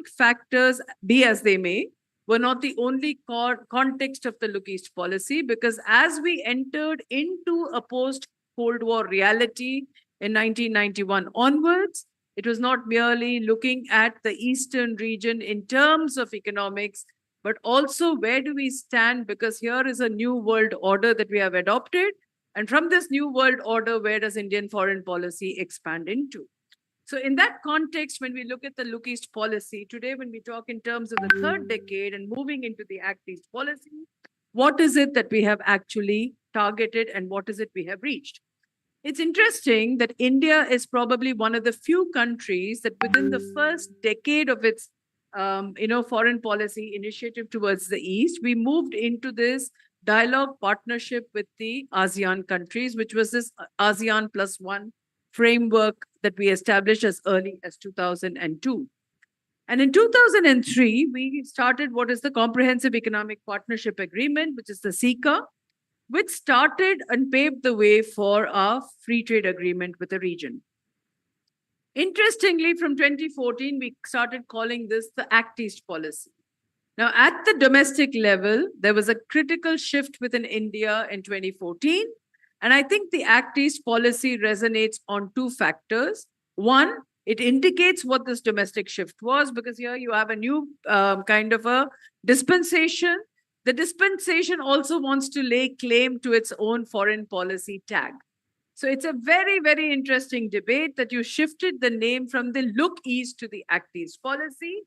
economic factors, be as they may, were not the only context of the Look East policy, because as we entered into a post-Cold War reality in 1991 onwards, it was not merely looking at the Eastern region in terms of economics, but also where do we stand, because here is a new world order that we have adopted. And from this new world order, where does Indian foreign policy expand into? So in that context, when we look at the Look East policy, today when we talk in terms of the third decade and moving into the Act East policy, what is it that we have actually targeted and what is it we have reached? It's interesting that India is probably one of the few countries that within the first decade of its foreign policy initiative towards the East, we moved into this dialogue partnership with the ASEAN countries, which was this ASEAN +1 framework that we established as early as 2002. And in 2003, we started what is the Comprehensive Economic Partnership Agreement, which is the CECA, which started and paved the way for a free trade agreement with the region. Interestingly, from 2014, we started calling this the Act East policy. Now, at the domestic level, there was a critical shift within India in 2014. And I think the Act East policy resonates on two factors. One, it indicates what this domestic shift was, because here you have a new kind of a dispensation. The dispensation also wants to lay claim to its own foreign policy tag. So it's a very, very interesting debate that you shifted the name from the Look East to the Act East policy.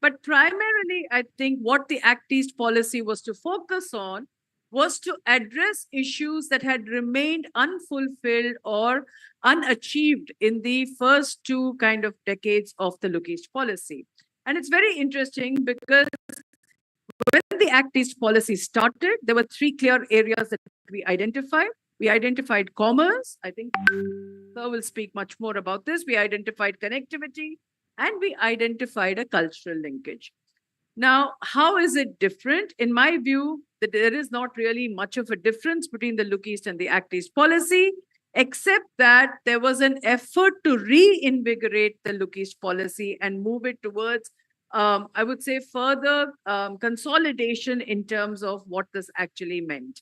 But primarily, I think what the Act East policy was to focus on was to address issues that had remained unfulfilled or unachieved in the first two kind of decades of the Look East policy. And it's very interesting because when the Act East policy started, there were three clear areas that we identified. We identified commerce. I think Sir will speak much more about this. We identified connectivity, and we identified a cultural linkage. Now, how is it different? In my view, that there is not really much of a difference between the Look East and the Act East policy, except that there was an effort to reinvigorate the Look East policy and move it towards, I would say, further consolidation in terms of what this actually meant.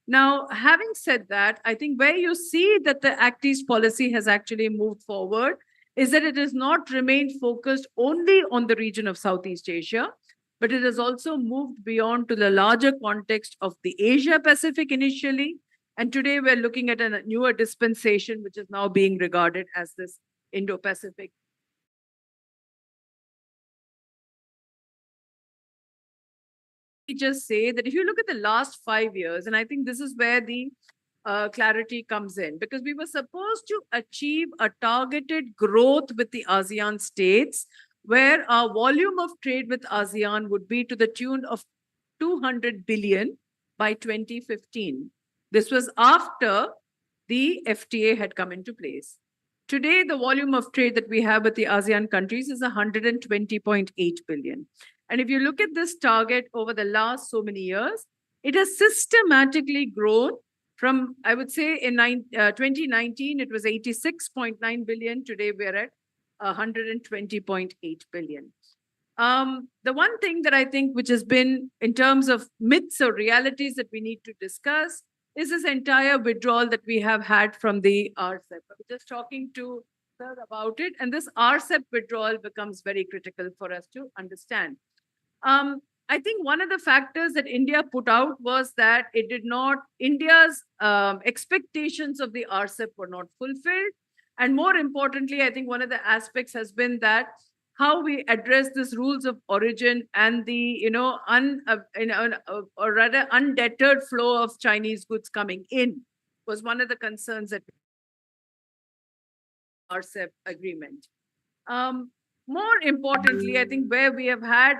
Now, having said that, I think where you see that the Act East policy has actually moved forward is that it has not remained focused only on the region of Southeast Asia, but it has also moved beyond to the larger context of the Asia Pacific initially. And today we're looking at a newer dispensation, which is now being regarded as this Indo-Pacific. Just say that if you look at the last 5 years, and I think this is where the clarity comes in, because we were supposed to achieve a targeted growth with the ASEAN states, where our volume of trade with ASEAN would be to the tune of 200 billion by 2015. This was after the FTA had come into place. Today, the volume of trade that we have with the ASEAN countries is 120.8 billion. And if you look at this target over the last so many years, it has systematically grown from, I would say, in 2019, it was 86.9 billion. Today, we're at 120.8 billion. The one thing that I think which has been in terms of myths or realities that we need to discuss is this entire withdrawal that we have had from the RCEP. I was just talking to Sir about it, and this RCEP withdrawal becomes very critical for us to understand. I think one of the factors that India put out was that it did not, India's expectations of the RCEP were not fulfilled. And more importantly, I think one of the aspects has been that how we address these rules of origin and the, or rather undeterred flow of Chinese goods coming in was one of the concerns that RCEP agreement. More importantly, I think where we have had,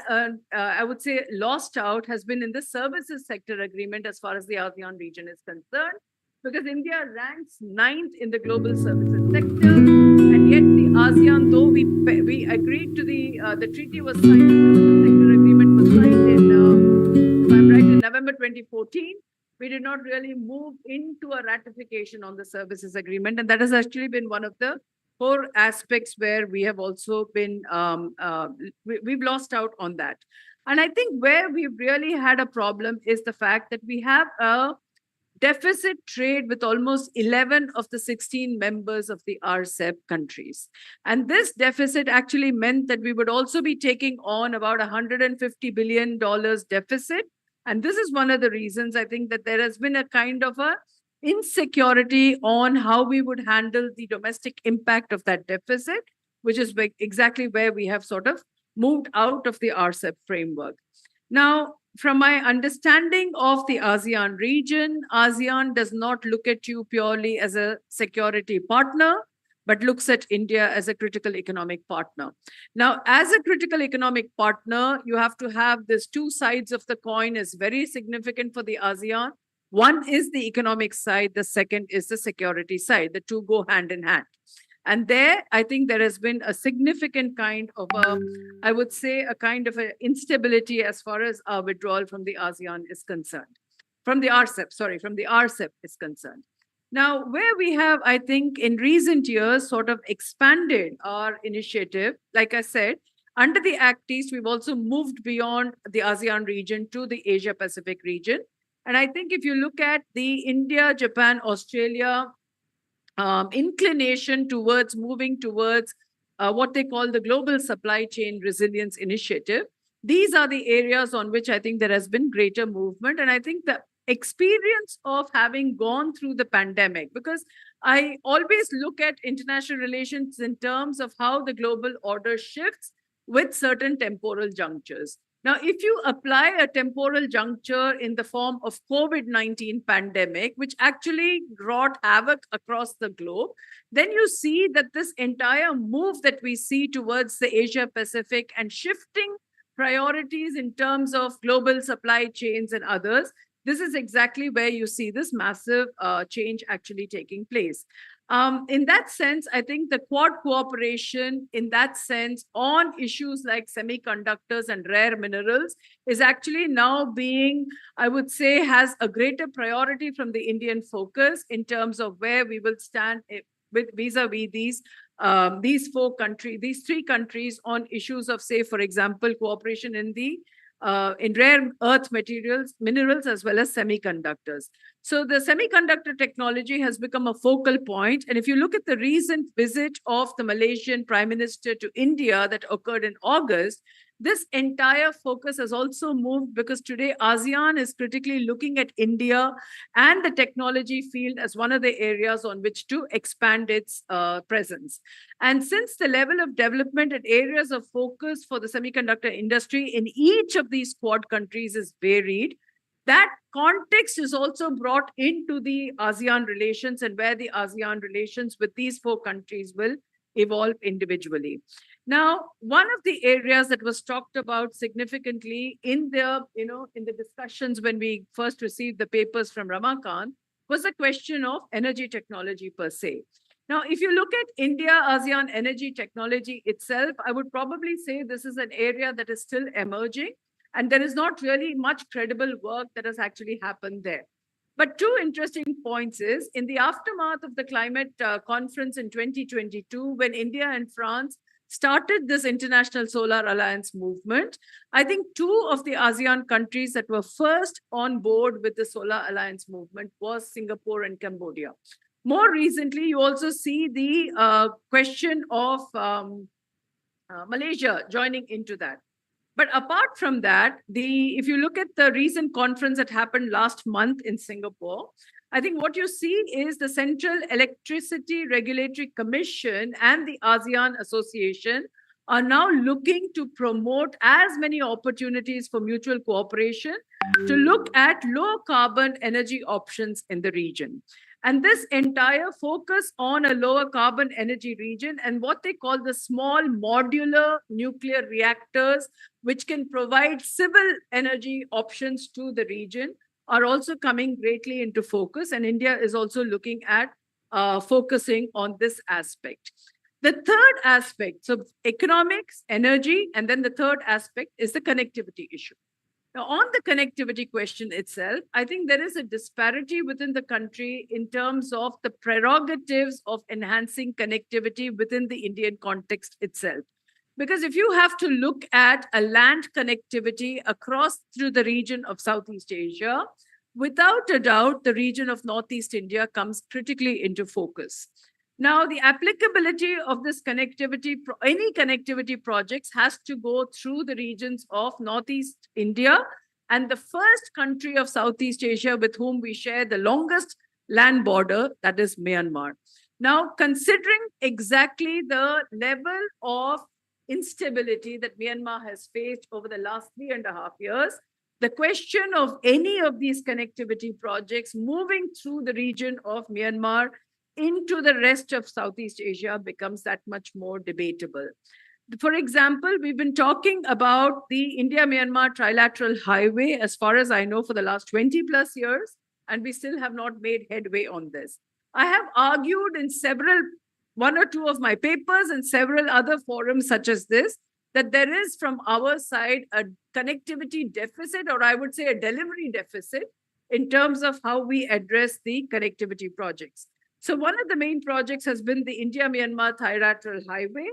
I would say, lost out has been in the services sector agreement as far as the ASEAN region is concerned, because India ranks 9th in the global services sector, and yet the ASEAN, though we agreed to the treaty was signed, the sector agreement was signed in, if I'm right, in November 2014. We did not really move into a ratification on the services agreement, and that has actually been one of the core aspects where we have also been, we've lost out on that. And I think where we've really had a problem is the fact that we have a deficit trade with almost 11 of the 16 members of the RCEP countries. And this deficit actually meant that we would also be taking on about $150 billion deficit. And this is one of the reasons I think that there has been a kind of a insecurity on how we would handle the domestic impact of that deficit, which is exactly where we have sort of moved out of the RCEP framework. Now, from my understanding of the ASEAN region, ASEAN does not look at you purely as a security partner, but looks at India as a critical economic partner. Now, as a critical economic partner, you have to have these two sides of the coin is very significant for the ASEAN. One is the economic side, the second is the security side. The two go hand in hand. And there, I think there has been a significant kind of I would say, a kind of instability as far as our withdrawal from the ASEAN is concerned. From the RCEP, sorry, from the RCEP is concerned. Now, where we have, I think, in recent years, sort of expanded our initiative, like I said, under the Act East, we've also moved beyond the ASEAN region to the Asia Pacific region. And I think if you look at the India, Japan, Australia inclination towards moving towards what they call the Global Supply Chain Resilience Initiative, these are the areas on which I think there has been greater movement. And I think the experience of having gone through the pandemic, because I always look at international relations in terms of how the global order shifts with certain temporal junctures. Now, if you apply a temporal juncture in the form of COVID-19 pandemic, which actually wrought havoc across the globe, then you see that this entire move that we see towards the Asia Pacific and shifting priorities in terms of global supply chains and others, this is exactly where you see this massive change actually taking place. In that sense, I think the Quad cooperation in that sense on issues like semiconductors and rare minerals is actually now being, I would say, has a greater priority from the Indian focus in terms of where we will stand with vis-a-vis these these three countries on issues of, say, for example, cooperation in rare earth minerals, as well as semiconductors. So the semiconductor technology has become a focal point. And if you look at the recent visit of the Malaysian Prime Minister to India that occurred in August, this entire focus has also moved because today ASEAN is critically looking at India and the technology field as one of the areas on which to expand its presence. And since the level of development and areas of focus for the semiconductor industry in each of these Quad countries is varied, that context is also brought into the ASEAN relations and where the ASEAN relations with these four countries will evolve individually. Now, one of the areas that was talked about significantly in the discussions when we first received the papers from Ramakant was the question of energy technology per se. Now, if you look at India-ASEAN energy technology itself, I would probably say this is an area that is still emerging, and there is not really much credible work that has actually happened there. But two interesting points is, in the aftermath of the climate conference in 2022, when India and France started this International Solar Alliance movement, I think two of the ASEAN countries that were first on board with the Solar Alliance movement was Singapore and Cambodia. More recently, you also see the question of Malaysia joining into that. But apart from that, if you look at the recent conference that happened last month in Singapore, I think what you see is the Central Electricity Regulatory Commission and the ASEAN Association are now looking to promote as many opportunities for mutual cooperation to look at low carbon energy options in the region. And this entire focus on a lower carbon energy region and what they call the small modular nuclear reactors, which can provide civil energy options to the region, are also coming greatly into focus. And India is also looking at focusing on this aspect. The third aspect, so economics, energy, and then the third aspect is the connectivity issue. Now, on the connectivity question itself, I think there is a disparity within the country in terms of the prerogatives of enhancing connectivity within the Indian context itself. Because if you have to look at a land connectivity across through the region of Southeast Asia, without a doubt, the region of Northeast India comes critically into focus. Now, the applicability of this connectivity, any connectivity projects has to go through the regions of Northeast India and the first country of Southeast Asia with whom we share the longest land border, that is Myanmar. Now, considering exactly the level of instability that Myanmar has faced over the last 3.5 years, the question of any of these connectivity projects moving through the region of Myanmar into the rest of Southeast Asia becomes that much more debatable. For example, we've been talking about the India-Myanmar trilateral highway, as far as I know, for the last 20 plus years, and we still have not made headway on this. I have argued in one or two of my papers and several other forums such as this, that there is from our side a connectivity deficit, or I would say a delivery deficit, in terms of how we address the connectivity projects. So one of the main projects has been the India-Myanmar trilateral highway,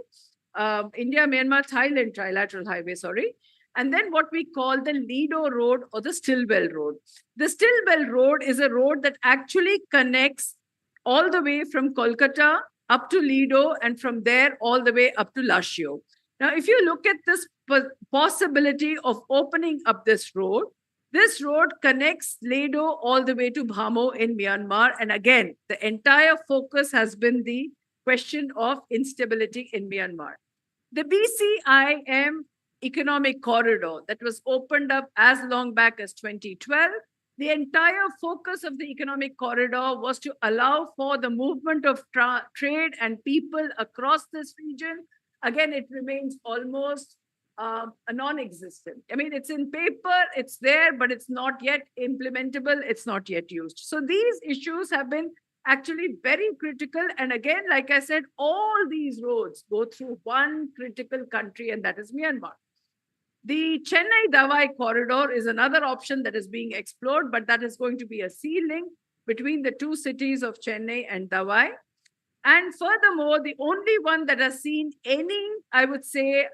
India-Myanmar-Thailand trilateral highway, sorry. And then what we call the Lido Road or the Stillwell Road. The Stillwell Road is a road that actually connects all the way from Kolkata up to Lido and from there all the way up to Lashio. Now, if you look at this possibility of opening up this road connects Lido all the way to Bhamo in Myanmar. And again, the entire focus has been the question of instability in Myanmar. The BCIM economic corridor that was opened up as long back as 2012, the entire focus of the economic corridor was to allow for the movement of trade and people across this region. Again, it remains almost a non-existent. I mean, it's in paper, it's there, but it's not yet implementable, it's not yet used. So these issues have been actually very critical. And again, like I said, all these roads go through one critical country, and that is Myanmar. The Chennai-Dawai corridor is another option that is being explored, but that is going to be a sea link between the two cities of Chennai and Dawai. And furthermore, the only one that has seen any, I would say,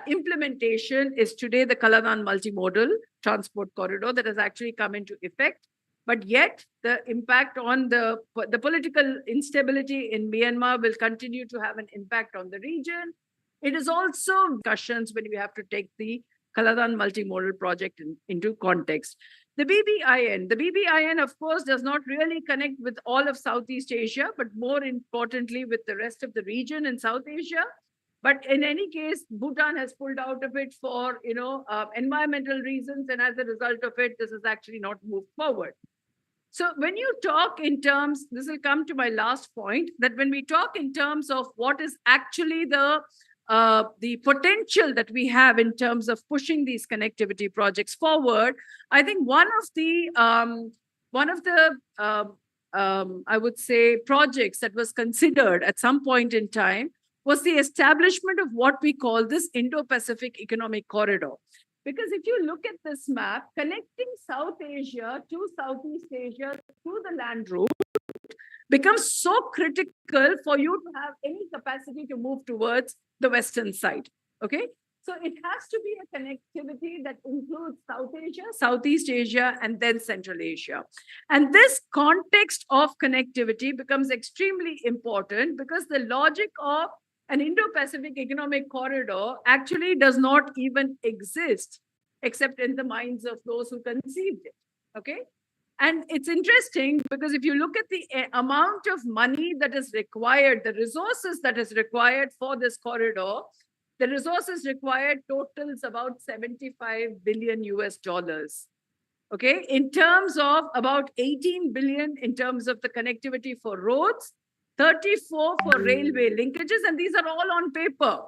implementation is today the Kaladan multimodal transport corridor that has actually come into effect. But yet, the impact on the political instability in Myanmar will continue to have an impact on the region. It is also discussions when we have to take the Kaladan multimodal project into context. The BBIN, of course, does not really connect with all of Southeast Asia, but more importantly with the rest of the region in South Asia. But in any case, Bhutan has pulled out of it for environmental reasons, and as a result of it, this has actually not moved forward. So when you talk in terms, this will come to my last point, that when we talk in terms of what is actually the potential that we have in terms of pushing these connectivity projects forward, I think one of the I would say projects that was considered at some point in time was the establishment of what we call this Indo-Pacific Economic Corridor. Because if you look at this map, connecting South Asia to Southeast Asia through the land route becomes so critical for you to have any capacity to move towards the western side, okay? So it has to be a connectivity that includes South Asia, Southeast Asia, and then Central Asia. And this context of connectivity becomes extremely important because the logic of an Indo-Pacific Economic Corridor actually does not even exist except in the minds of those who conceived it, okay? And it's interesting because if you look at the amount of money that is required, the resources that is required for this corridor, the resources required totals about 75 billion US dollars. Okay, in terms of about 18 billion in terms of the connectivity for roads, 34 for railway linkages, and these are all on paper.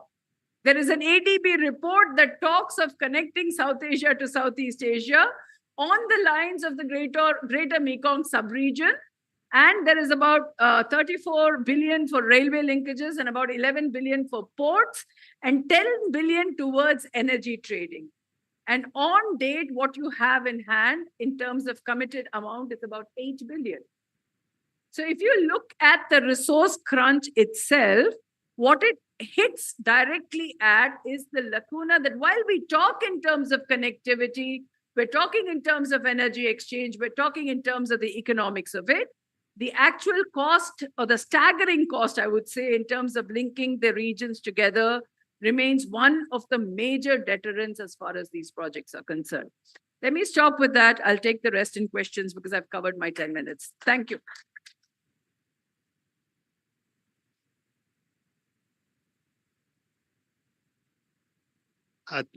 There is an ADB report that talks of connecting South Asia to Southeast Asia on the lines of the greater Mekong sub-region. And there is about 34 billion for railway linkages and about 11 billion for ports and 10 billion towards energy trading. And on date, what you have in hand in terms of committed amount is about 8 billion. So if you look at the resource crunch itself, what it hits directly at is the lacuna that while we talk in terms of connectivity, we're talking in terms of energy exchange, we're talking in terms of the economics of it, the actual cost or the staggering cost, I would say, in terms of linking the regions together remains one of the major deterrents as far as these projects are concerned. Let me stop with that. I'll take the rest in questions because I've covered my 10 minutes. Thank you.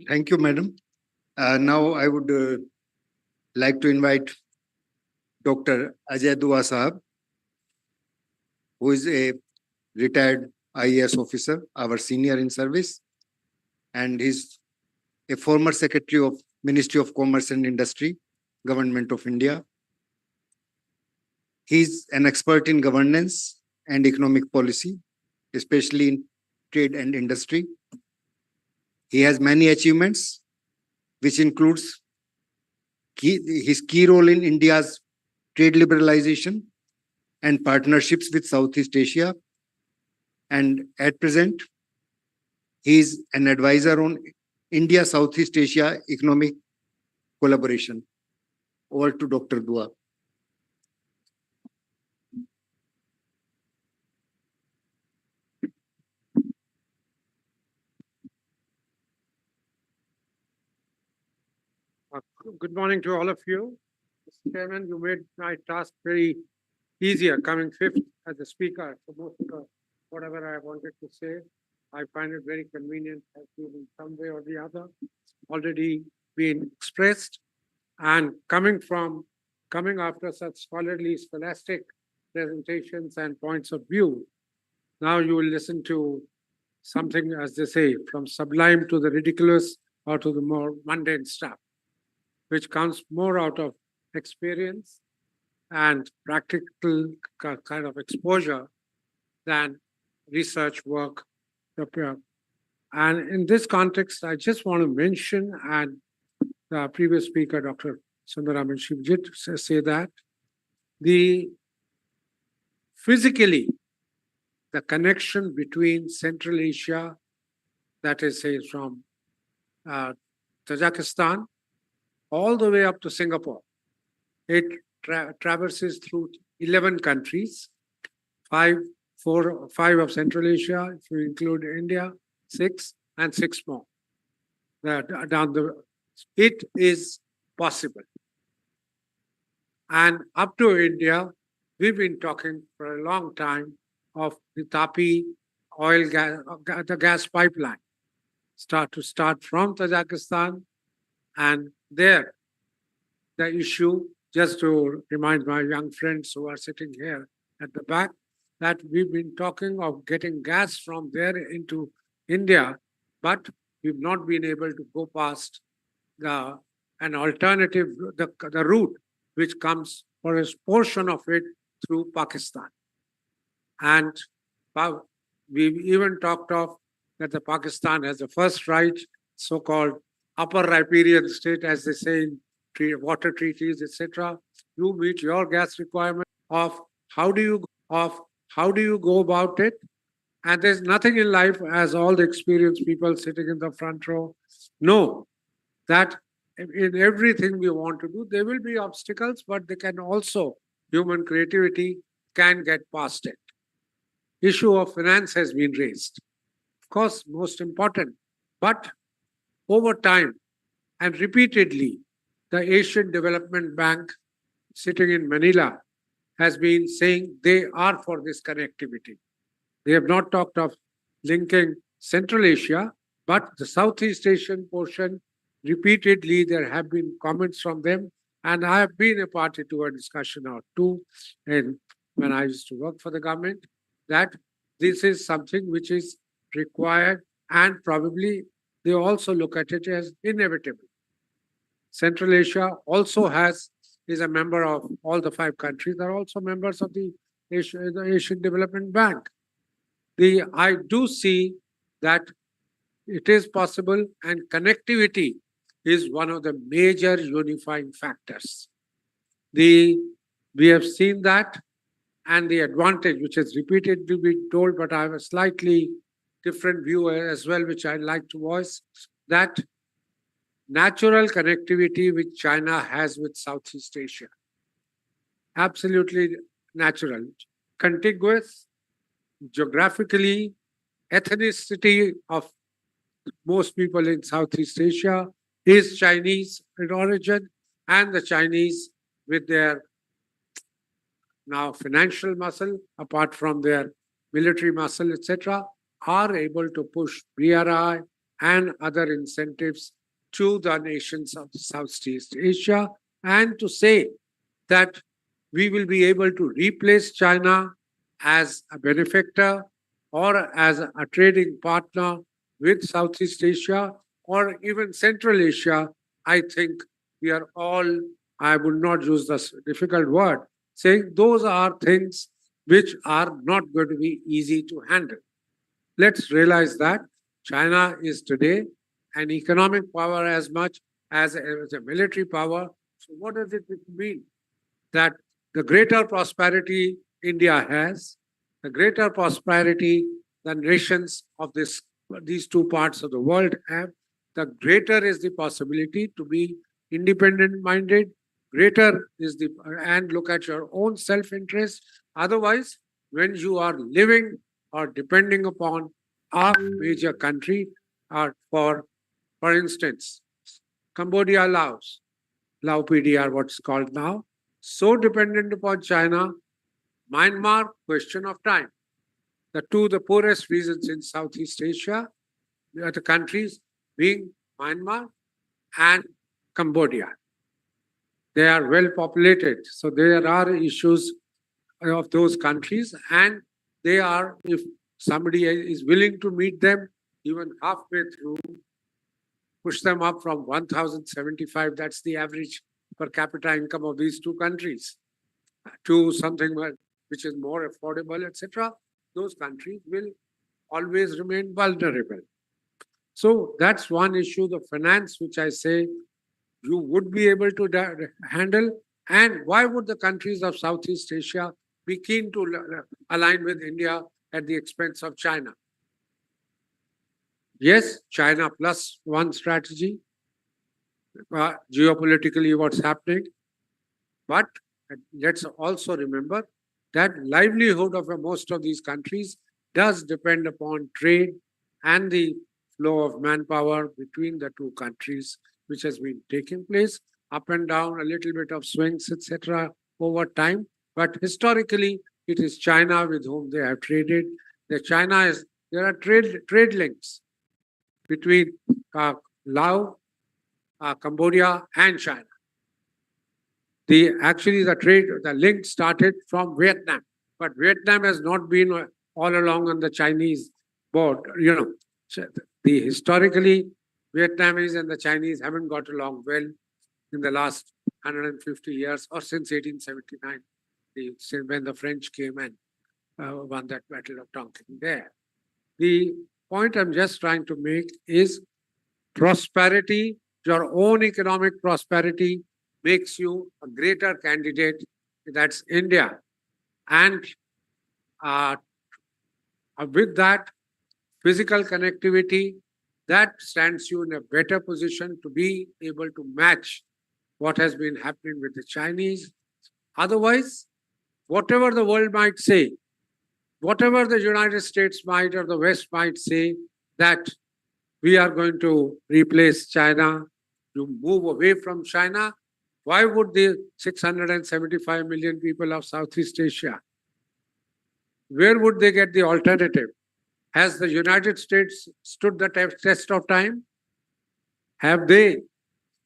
Thank you, madam. Now I would like to invite Dr. Ajay Dua Sahab, who is a retired IAS officer, our senior in service, and he's a former secretary of Ministry of Commerce and Industry, Government of India. He's an expert in governance and economic policy, especially in trade and industry. He has many achievements, which includes his key role in India's trade liberalization and partnerships with Southeast Asia. And at present, he is an advisor on India-Southeast Asia economic collaboration. Over to Dr. Dua. Good morning to all of you. Mr. Chairman, you made my task very easier coming fifth as a speaker. So most of whatever I wanted to say, I find it very convenient, has been in some way or the other already been expressed. And coming after such scholarly, scholastic presentations and points of view, now you will listen to something, as they say, from sublime to the ridiculous or to the more mundane stuff, which comes more out of experience and practical kind of exposure than research work. And in this context, I just want to mention, and the previous speaker, Dr. Sundaraman, she did say that physically, the connection between Central Asia, that is, say, from Tajikistan, all the way up to Singapore. It traverses through 11 countries, five of Central Asia, if you include India, 6, and 6 more. It is possible. And up to India, we've been talking for a long time of the Tapi oil gas, the gas pipeline. Start from Tajikistan, and there, the issue, just to remind my young friends who are sitting here at the back, that we've been talking of getting gas from there into India, but we've not been able to go past an alternative, the route which comes for a portion of it through Pakistan. And we've even talked of that the Pakistan has the first right, so-called upper riparian state, as they say in water treaties, etc. You meet your gas requirement of how do you go about it. And there's nothing in life, as all the experienced people sitting in the front row know, that in everything we want to do, there will be obstacles, but they can also, human creativity can get past it. Issue of finance has been raised. Of course, most important. But over time and repeatedly, the Asian Development Bank sitting in Manila has been saying they are for this connectivity. They have not talked of linking Central Asia, but the Southeast Asian portion, repeatedly there have been comments from them, and I have been a party to a discussion or two when I used to work for the government, that this is something which is required, and probably they also look at it as inevitable. Central Asia also is a member of all the 5 countries. They're also members of the Asian Development Bank. I do see that it is possible, and connectivity is one of the major unifying factors. We have seen that, and the advantage, which has repeatedly been told, but I have a slightly different view as well, which I'd like to voice, that natural connectivity which China has with Southeast Asia. Absolutely natural, contiguous, geographically, ethnicity of most people in Southeast Asia is Chinese in origin, and the Chinese, with their now financial muscle, apart from their military muscle, etc., are able to push BRI and other incentives to the nations of Southeast Asia, and to say that we will be able to replace China as a benefactor or as a trading partner with Southeast Asia or even Central Asia. I think we are all, I would not use this difficult word, saying those are things which are not going to be easy to handle. Let's realize that China is today an economic power as much as a military power. So what does it mean? That the greater prosperity India has, the greater prosperity the nations of these two parts of the world have, the greater is the possibility to be independent minded, greater is the, and look at your own self interest. Otherwise, when you are living or depending upon a major country, for instance, Cambodia, Laos, Lao PDR, what's called now, so dependent upon China, Myanmar, question of time. The poorest regions in Southeast Asia, the countries being Myanmar and Cambodia. They are well populated, so there are issues of those countries, and they are, if somebody is willing to meet them, even halfway through, push them up from 1,075, that's the average per capita income of these two countries, to something which is more affordable, etc., those countries will always remain vulnerable. So that's one issue, the finance, which I say you would be able to handle. And why would the countries of Southeast Asia be keen to align with India at the expense of China? Yes, China plus one strategy, geopolitically what's happening. But let's also remember that livelihood of most of these countries does depend upon trade and the flow of manpower between the two countries, which has been taking place up and down, a little bit of swings, etc., over time. But historically, it is China with whom they have traded. There are trade links between Laos, Cambodia, and China. The link started from Vietnam, but Vietnam has not been all along on the Chinese board. Historically, Vietnamese and the Chinese haven't got along well in the last 150 years or since 1879, when the French came and won that Battle of Tonkin there. The point I'm just trying to make is prosperity, your own economic prosperity makes you a greater candidate, that's India. And with that, physical connectivity, that stands you in a better position to be able to match what has been happening with the Chinese. Otherwise, whatever the world might say, whatever the United States might or the West might say, that we are going to replace China, to move away from China, why would the 675 million people of Southeast Asia, where would they get the alternative? Has the United States stood the test of time? Have they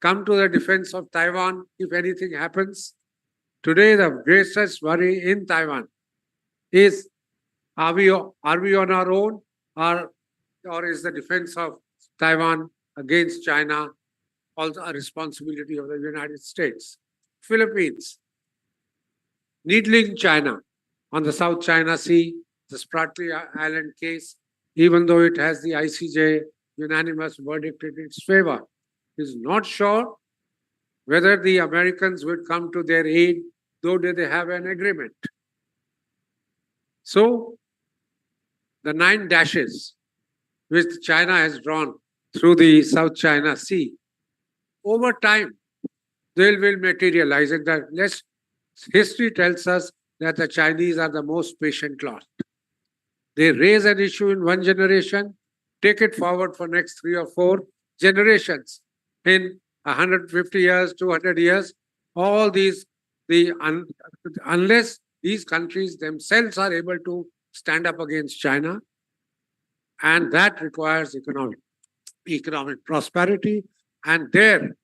come to the defense of Taiwan if anything happens? Today, the greatest worry in Taiwan is, are we on our own, or is the defense of Taiwan against China also a responsibility of the United States? Philippines, needling China on the South China Sea, the Spratly Island case, even though it has the ICJ unanimous verdict in its favor, is not sure whether the Americans would come to their aid, though they have an agreement. So, the 9 dashes which China has drawn through the South China Sea, over time, they will materialize. And that history tells us that the Chinese are the most patient lot. They raise an issue in one generation, take it forward for next 3 or 4 generations. In 150 years, 200 years, all these, unless these countries themselves are able to stand up against China, and that requires economic prosperity, and there,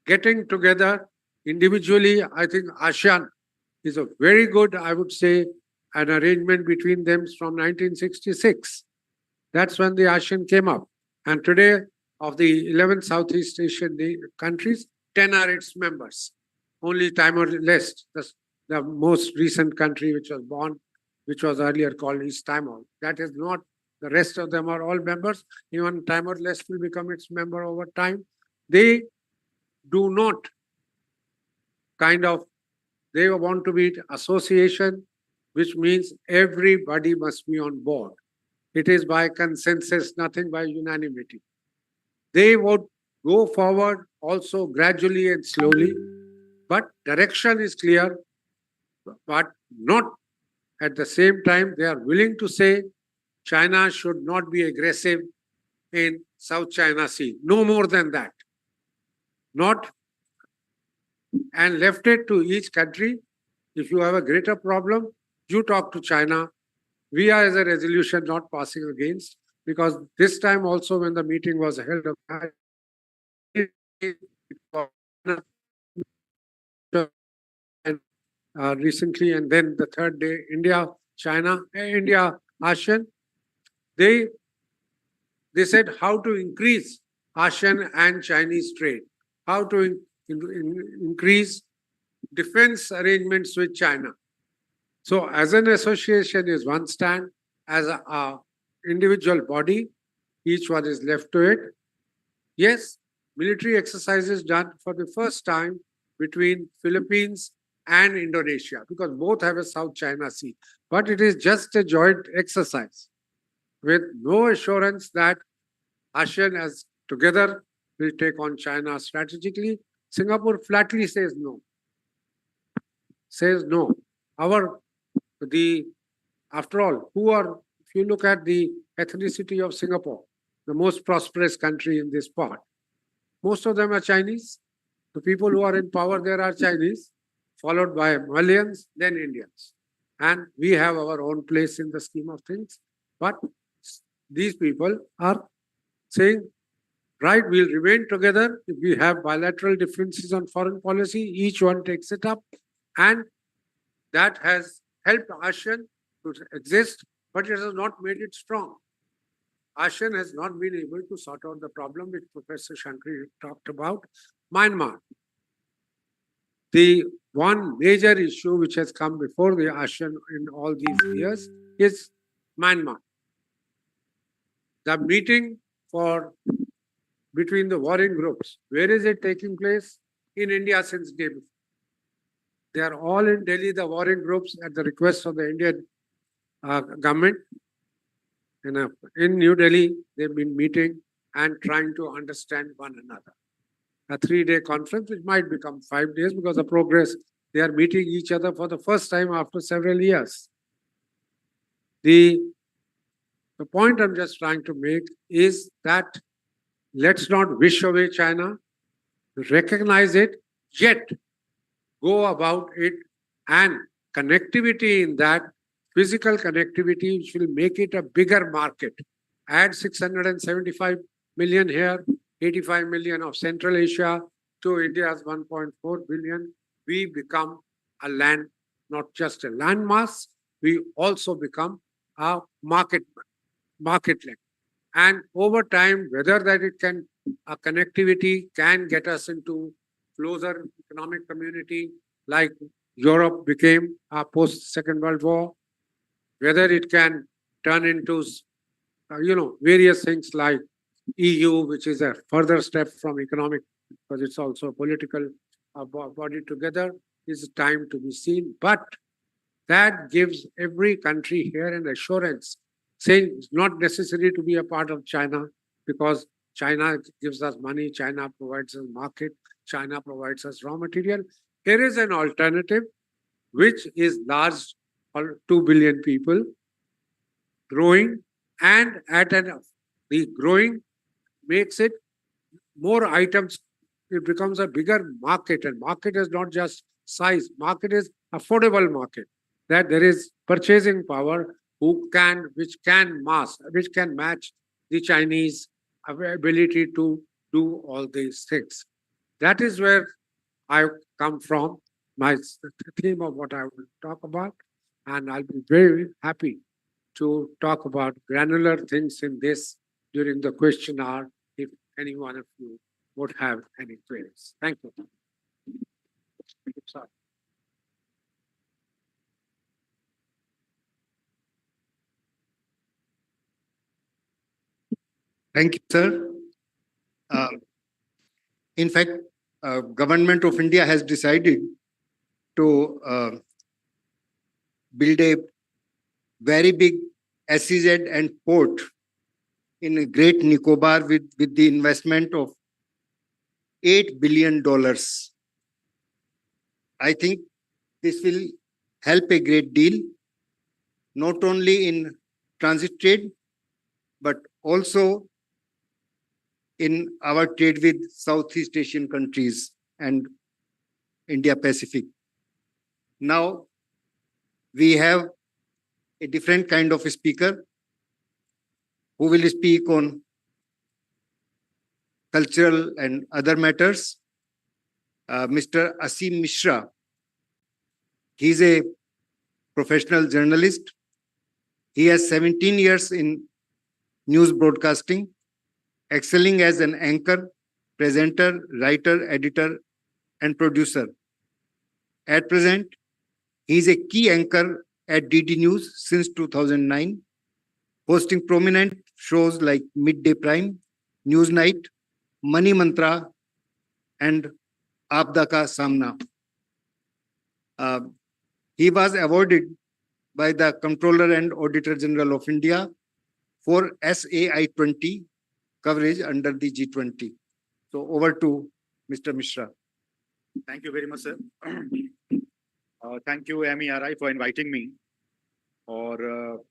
getting together individually, I think ASEAN is a very good, I would say, an arrangement between them from 1966. That's when the ASEAN came up. And today, of the 11 Southeast Asian countries, 10 are its members. Only Timor-Leste, the most recent country which was born, which was earlier called East Timor. That is not, the rest of them are all members. Even Timor-Leste will become its member over time. They do not they want to be association, which means everybody must be on board. It is by consensus, nothing by unanimity. They would go forward also gradually and slowly, but direction is clear, but not at the same time, they are willing to say China should not be aggressive in South China Sea. No more than that. Not, and left it to each country. If you have a greater problem, you talk to China. We are as a resolution not passing against, because this time also when the meeting was held, recently, and then the third day, India, China, India, ASEAN, they said how to increase ASEAN and Chinese trade, how to increase defense arrangements with China. So as an association is one stand, as a individual body, each one is left to it. Yes, military exercises done for the first time between Philippines and Indonesia, because both have a South China Sea. But it is just a joint exercise with no assurance that ASEAN as together will take on China strategically. Singapore flatly says no. Says no. After all, if you look at the ethnicity of Singapore, the most prosperous country in this part, most of them are Chinese. The people who are in power there are Chinese, followed by Malayans, then Indians. And we have our own place in the scheme of things. But these people are saying, right, we'll remain together. If we have bilateral differences on foreign policy, each one takes it up. And that has helped ASEAN to exist, but it has not made it strong. ASEAN has not been able to sort out the problem which Professor Shankari talked about. Myanmar. The one major issue which has come before the ASEAN in all these years is Myanmar. The meeting between the warring groups, where is it taking place? In India since day before. They are all in Delhi, the warring groups, at the request of the Indian government. In New Delhi, they've been meeting and trying to understand one another. A 3-day conference, which might become 5 days because of progress. They are meeting each other for the first time after several years. The point I'm just trying to make is that let's not wish away China, recognize it, yet go about it, and connectivity in that, physical connectivity, which will make it a bigger market. Add 675 million here, 85 million of Central Asia to India's 1.4 billion. We become a land, not just a landmass, we also become a market link. And over time, whether that connectivity can get us into closer economic community like Europe became post Second World War, whether it can turn into various things like EU, which is a further step from economic, because it's also a political body together, is time to be seen. But that gives every country here an assurance, saying it's not necessary to be a part of China, because China gives us money, China provides us market, China provides us raw material. Here is an alternative, which is large, 2 billion people, growing, and the growing makes it more items. It becomes a bigger market, and market is not just size. Market is affordable market, that there is purchasing power which can match the Chinese ability to do all these things. That is where I come from, my theme of what I will talk about, and I'll be very happy to talk about granular things in this during the question hour if any one of you would have any queries. Thank you. Sorry. Thank you, sir. Uh, in fact, Government of India has decided to build a very big SEZ and port in Great Nicobar with the investment of $8 billion. I think this will help a great deal, not only in transit trade, but also in our trade with Southeast Asian countries and India Pacific. Now, we have a different kind of a speaker who will speak on cultural and other matters. Mr. Asim Mishra. He is a professional journalist. He has 17 years in news broadcasting, excelling as an anchor, presenter, writer, editor, and producer. At present, he is a key anchor at DD News since 2009, hosting prominent shows like Midday Prime, News Night, Money Mantra, and Aapda Ka Samna. He was awarded by the Comptroller and Auditor General of India for SAI 20 coverage under the G20. So over to Mr. Mishra. Thank you very much, sir. Thank you, MERI, for inviting me. और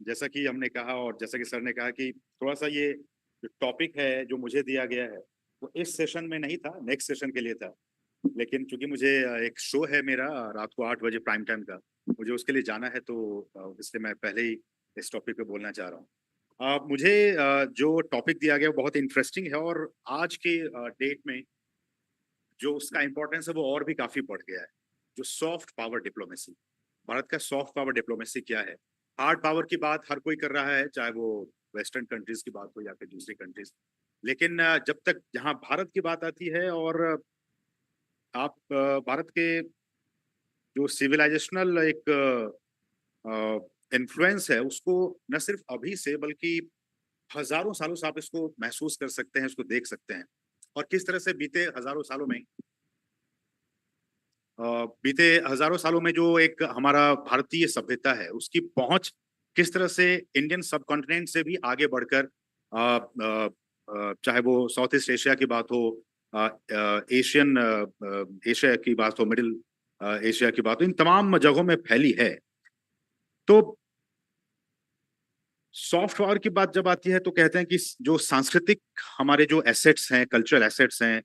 जैसा कि हमने कहा और जैसा कि sir ने कहा कि थोड़ा सा ये जो टॉपिक है जो मुझे दिया गया है वो इस सेशन में नहीं था, नेक्स्ट सेशन के लिए था, लेकिन चूंकि मुझे एक शो है मेरा रात को 8 बजे प्राइम टाइम का, मुझे उसके लिए जाना है, तो इसलिए मैं पहले ही इस टॉपिक पे बोलना चाह रहा हूँ। मुझे जो टॉपिक दिया गया वो बहुत इंटरेस्टिंग है और आज के डेट में जो उसका इम्पोर्टेंस है वो और भी काफी बढ़ गया है। जो सॉफ्ट पावर डिप्लोमेसी, भारत का सॉफ्ट पावर डिप्लोमेसी क्या है? हार्ड पावर की बात हर कोई कर रहा है, चाहे वो वेस्टर्न कंट्रीज की बात हो या फिर दूसरी कंट्रीज, लेकिन जब तक जहां भारत की बात आती है और आप भारत के जो सिविलाइजेशनल एक इन्फ्लुएंस है उसको न सिर्फ अभी से बल्कि हजारों सालों से आप इसको महसूस कर सकते हैं, इसको देख सकते हैं, और किस तरह से बीते हजारों सालों में जो एक हमारा भारतीय सभ्यता है उसकी पहुंच किस तरह से इंडियन सब कॉन्टिनेंट से भी आगे बढ़कर चाहे वो साउथ ईस्ट एशिया की बात हो, एशिया की बात हो, मिडिल एशिया की बात हो, इन तमाम जगहों में फैली है। तो सॉफ्ट पावर की बात जब आती है तो कहते हैं कि जो सांस्कृतिक हमारे जो एसेट्स हैं, कल्चरल एसेट्स हैं,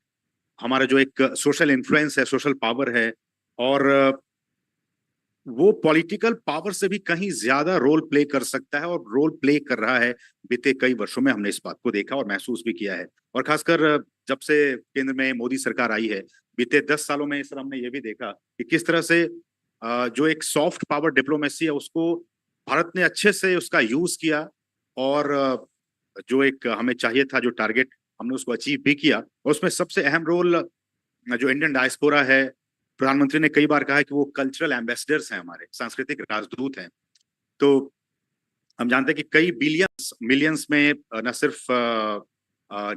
हमारा जो एक सोशल इन्फ्लुएंस है, सोशल पावर है, और वो पॉलिटिकल पावर से भी कहीं ज्यादा रोल प्ले कर सकता है और रोल प्ले कर रहा है। बीते कई वर्षों में हमने इस बात को देखा और महसूस भी किया है, और खासकर जब से केंद्र में मोदी सरकार आई है, बीते 10 सालों में सर हमने ये भी देखा कि किस तरह से जो एक सॉफ्ट पावर डिप्लोमेसी है उसको भारत ने अच्छे से उसका यूज किया, और जो एक हमें चाहिए था जो टारगेट हमने उसको अचीव भी किया। और उसमें सबसे अहम रोल जो इंडियन डायस्पोरा है, प्रधानमंत्री ने कई बार कहा है कि वो कल्चरल एम्बेसडर्स हैं, हमारे सांस्कृतिक राजदूत हैं। तो हम जानते हैं कि कई बिलियंस मिलियंस में न सिर्फ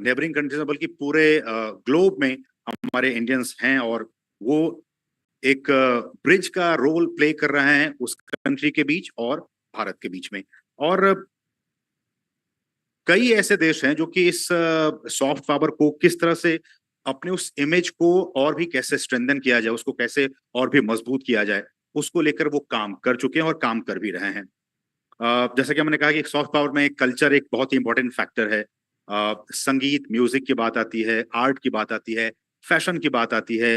नेबरिंग कंट्रीज में बल्कि पूरे ग्लोब में हमारे इंडियंस हैं, और वो एक ब्रिज का रोल प्ले कर रहे हैं उस कंट्री के बीच और भारत के बीच में। और कई ऐसे देश हैं जो कि इस सॉफ्ट पावर को किस तरह से अपने उस इमेज को और भी कैसे स्ट्रेंथन किया जाए, उसको कैसे और भी मजबूत किया जाए, उसको लेकर वो काम कर चुके हैं और काम कर भी रहे हैं। जैसा कि हमने कहा कि सॉफ्ट पावर में कल्चर एक बहुत ही इंपॉर्टेंट फैक्टर है। संगीत म्यूजिक की बात आती है, आर्ट की बात आती है, फैशन की बात आती है,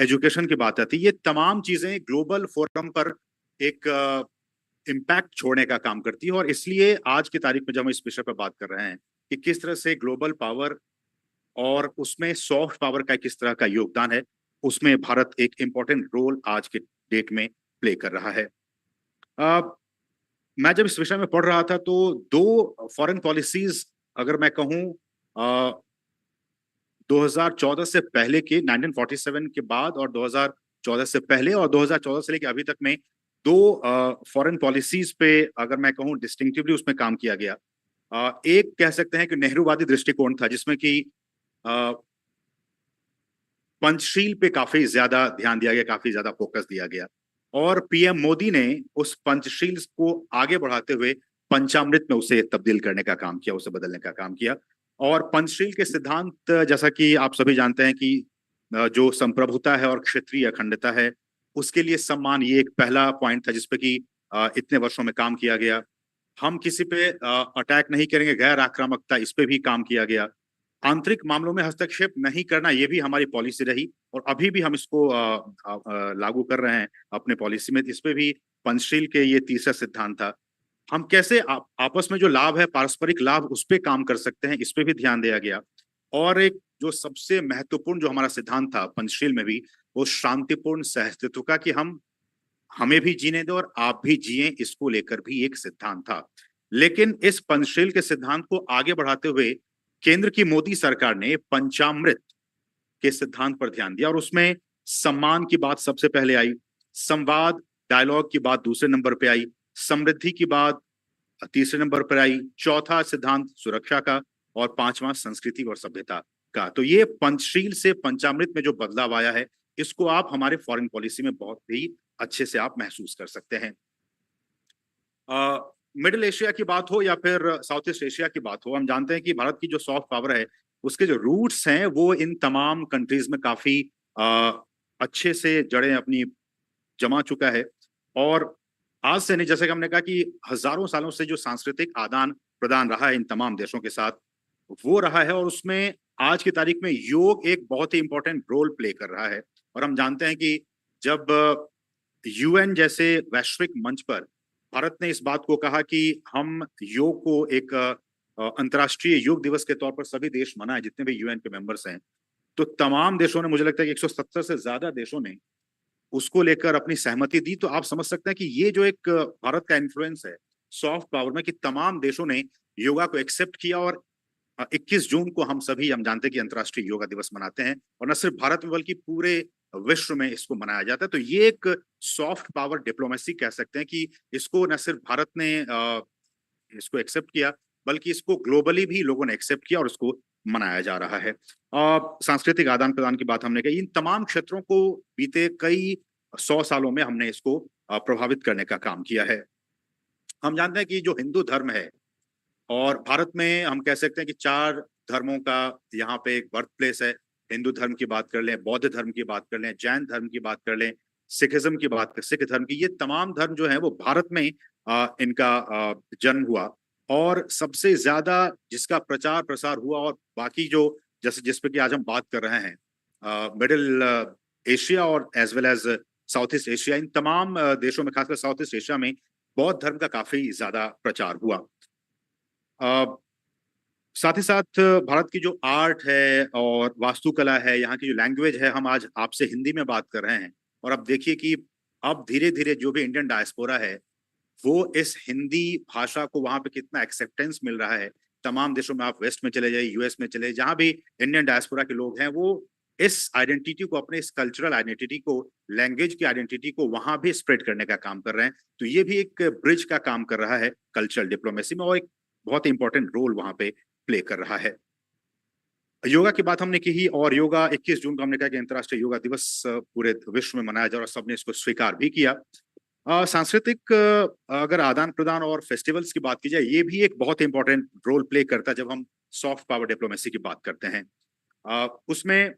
एजुकेशन की बात आती है। ये तमाम चीजें ग्लोबल फोरम पर एक इम्पैक्ट छोड़ने का काम करती है, और इसलिए आज की तारीख में जब हम इस विषय पर बात कर रहे हैं कि किस तरह से ग्लोबल पावर और उसमें सॉफ्ट पावर का किस तरह का योगदान है, उसमें भारत एक इंपॉर्टेंट रोल आज के डेट में प्ले कर रहा है। मैं जब इस विषय में पढ़ रहा था तो दो फॉरेन पॉलिसीज, अगर मैं कहूं 2014 से पहले के, 1947 के बाद और 2014 से पहले और 2014 से लेकर अभी तक में, दो फॉरेन पॉलिसीज पे अगर मैं कहूं डिस्टिंक्टिवली उसमें काम किया गया। एक कह सकते हैं कि नेहरूवादी दृष्टिकोण था, जिसमें कि पंचशील पे काफी ज्यादा ध्यान दिया गया, काफी ज्यादा फोकस दिया गया, और पीएम मोदी ने उस पंचशील को आगे बढ़ाते हुए पंचामृत में उसे तब्दील करने का काम किया, उसे बदलने का काम किया। और पंचशील के सिद्धांत, जैसा कि आप सभी जानते हैं कि जो संप्रभुता है और क्षेत्रीय अखंडता है, उसके लिए सम्मान, ये एक पहला पॉइंट था जिसपे कि इतने वर्षों में काम किया गया। हम किसी पे अटैक नहीं करेंगे, गैर आक्रामकता, इस पे भी काम किया गया। आंतरिक मामलों में हस्तक्षेप नहीं करना, ये भी हमारी पॉलिसी रही, और अभी भी हम इसको लागू कर रहे हैं अपने पॉलिसी में। इस पे भी पंचशील के ये तीसरा सिद्धांत था। हम कैसे आपस में जो लाभ है, पारस्परिक लाभ, उस पे काम कर सकते हैं, इस पे भी ध्यान दिया गया। और एक जो सबसे महत्वपूर्ण जो हमारा सिद्धांत था पंचशील में भी, वो शांतिपूर्ण सहअस्तित्व का, कि हम हमें भी जीने दो और आप भी जिए, इसको लेकर भी एक सिद्धांत था। लेकिन इस पंचशील के सिद्धांत को आगे बढ़ाते हुए केंद्र की मोदी सरकार ने पंचामृत के सिद्धांत पर ध्यान दिया, और उसमें सम्मान की बात सबसे पहले आई, संवाद डायलॉग की बात दूसरे नंबर पे आई, समृद्धि की बात तीसरे नंबर पर आई, चौथा सिद्धांत सुरक्षा का, और पांचवा संस्कृति और सभ्यता का। तो ये पंचशील से पंचामृत में जो बदलाव आया है, इसको आप हमारे फॉरेन पॉलिसी में बहुत ही अच्छे से आप महसूस कर सकते हैं। मिडिल एशिया की बात हो या फिर साउथ ईस्ट एशिया की बात हो, हम जानते हैं कि भारत की जो सॉफ्ट पावर है, उसके जो रूट्स हैं वो इन तमाम कंट्रीज में काफी अच्छे से जड़ें अपनी जमा चुका है। और आज से नहीं, जैसे कि हमने कहा कि हजारों सालों से जो सांस्कृतिक आदान प्रदान रहा है इन तमाम देशों के साथ, वो रहा है, और उसमें आज की तारीख में योग एक बहुत ही इंपॉर्टेंट रोल प्ले कर रहा है। और हम जानते हैं कि जब यूएन जैसे वैश्विक मंच पर भारत ने इस बात को कहा कि हम योग को एक अंतर्राष्ट्रीय योग दिवस के तौर पर सभी देश मनाए, जितने भी यूएन के मेंबर्स हैं, तो तमाम देशों ने, मुझे लगता है कि 170 से ज्यादा देशों ने उसको लेकर अपनी सहमति दी। तो आप समझ सकते हैं कि ये जो एक भारत का इन्फ्लुएंस है सॉफ्ट पावर में, कि तमाम देशों ने योगा को एक्सेप्ट किया, और 21 जून को हम जानते हैं कि अंतर्राष्ट्रीय योगा दिवस मनाते हैं, और न सिर्फ भारत में बल्कि पूरे विश्व में इसको मनाया जाता है। तो ये एक सॉफ्ट पावर डिप्लोमेसी कह सकते हैं कि इसको न सिर्फ भारत ने इसको एक्सेप्ट किया, बल्कि इसको ग्लोबली भी लोगों ने एक्सेप्ट किया और उसको मनाया जा रहा है। सांस्कृतिक आदान प्रदान की बात हमने कही, इन तमाम क्षेत्रों को बीते कई 100 सालों में हमने इसको प्रभावित करने का काम किया है। हम जानते हैं कि जो हिंदू धर्म है, और भारत में हम कह सकते हैं कि 4 धर्मों का यहाँ पे एक बर्थ प्लेस है। हिंदू धर्म की बात कर लें, बौद्ध धर्म की बात कर लें, जैन धर्म की बात कर लें, सिखिज्म की बात कर, सिख धर्म की, ये तमाम धर्म जो है वो भारत में इनका जन्म हुआ। और सबसे ज्यादा जिसका प्रचार प्रसार हुआ, और बाकी जो जैसे जिस पे कि आज हम बात कर रहे हैं, मिडिल एशिया और as well as South East Asia, इन तमाम देशों में, खासकर साउथ ईस्ट एशिया में बौद्ध धर्म का काफी ज्यादा प्रचार हुआ। साथ ही साथ भारत की जो आर्ट है और वास्तुकला है, यहाँ की जो लैंग्वेज है, हम आज आपसे हिंदी में बात कर रहे हैं, और अब देखिए कि अब धीरे धीरे जो भी इंडियन डायस्पोरा है, वो इस हिंदी भाषा को वहां पे कितना एक्सेप्टेंस मिल रहा है। तमाम देशों में, आप वेस्ट में चले जाइए, यूएस में चले, जहां भी इंडियन डायस्पोरा के लोग हैं, वो इस आइडेंटिटी को, अपने इस कल्चरल आइडेंटिटी को, लैंग्वेज की आइडेंटिटी को वहां भी स्प्रेड करने का काम कर रहे हैं। तो ये भी एक ब्रिज का काम कर रहा है कल्चरल डिप्लोमेसी में, और एक बहुत इंपॉर्टेंट रोल वहां पे प्ले कर रहा है। योगा की बात हमने की ही, और योगा 21 जून को हमने कहा कि अंतर्राष्ट्रीय योगा दिवस पूरे विश्व में मनाया जा रहा है, और सबने इसको स्वीकार भी किया। सांस्कृतिक अगर आदान प्रदान और फेस्टिवल्स की बात की जाए, ये भी एक बहुत इंपॉर्टेंट रोल प्ले करता है जब हम सॉफ्ट पावर डिप्लोमेसी की बात करते हैं। उसमें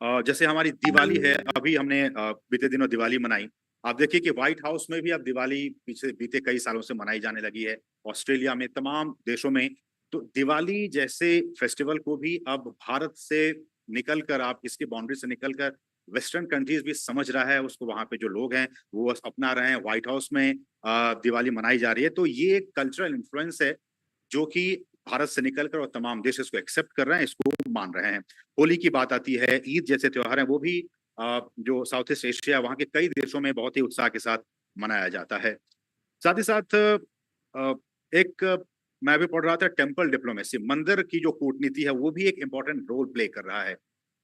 जैसे हमारी दिवाली है, अभी हमने बीते दिनों दिवाली मनाई। आप देखिए कि व्हाइट हाउस में भी अब दिवाली पीछे बीते कई सालों से मनाई जाने लगी है, ऑस्ट्रेलिया में, तमाम देशों में। तो दिवाली जैसे फेस्टिवल को भी अब भारत से निकलकर, आप इसकी बाउंड्री से निकलकर वेस्टर्न कंट्रीज भी समझ रहा है उसको, वहां पे जो लोग हैं वो अपना रहे हैं। व्हाइट हाउस में दिवाली मनाई जा रही है, तो ये एक कल्चरल इन्फ्लुएंस है जो कि भारत से निकलकर और तमाम देश इसको एक्सेप्ट कर रहे हैं, इसको मान रहे हैं। होली की बात आती है, ईद जैसे त्योहार हैं, वो भी जो साउथ ईस्ट एशिया, वहाँ के कई देशों में बहुत ही उत्साह के साथ मनाया जाता है। साथ ही साथ एक मैं भी पढ़ रहा था, टेम्पल डिप्लोमेसी, मंदिर की जो कूटनीति है, वो भी एक इंपॉर्टेंट रोल प्ले कर रहा है।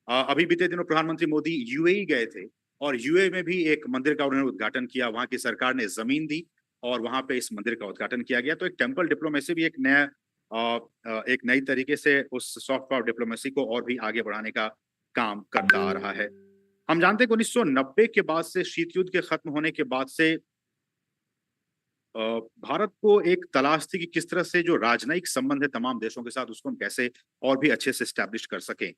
अभी बीते दिनों प्रधानमंत्री मोदी यूएई गए थे, और यूएई में भी एक मंदिर का उन्होंने उद्घाटन किया। वहां की सरकार ने जमीन दी और वहां पे इस मंदिर का उद्घाटन किया गया। तो एक टेम्पल डिप्लोमेसी भी एक नया एक नई तरीके से उस सॉफ्ट पावर डिप्लोमेसी को और भी आगे बढ़ाने का काम करता आ रहा है। हम जानते हैं कि 1990 के बाद से, शीत युद्ध के खत्म होने के बाद से, भारत को एक तलाश थी कि किस तरह से जो राजनयिक संबंध है तमाम देशों के साथ, उसको हम कैसे और भी अच्छे से स्टैब्लिश कर सकें।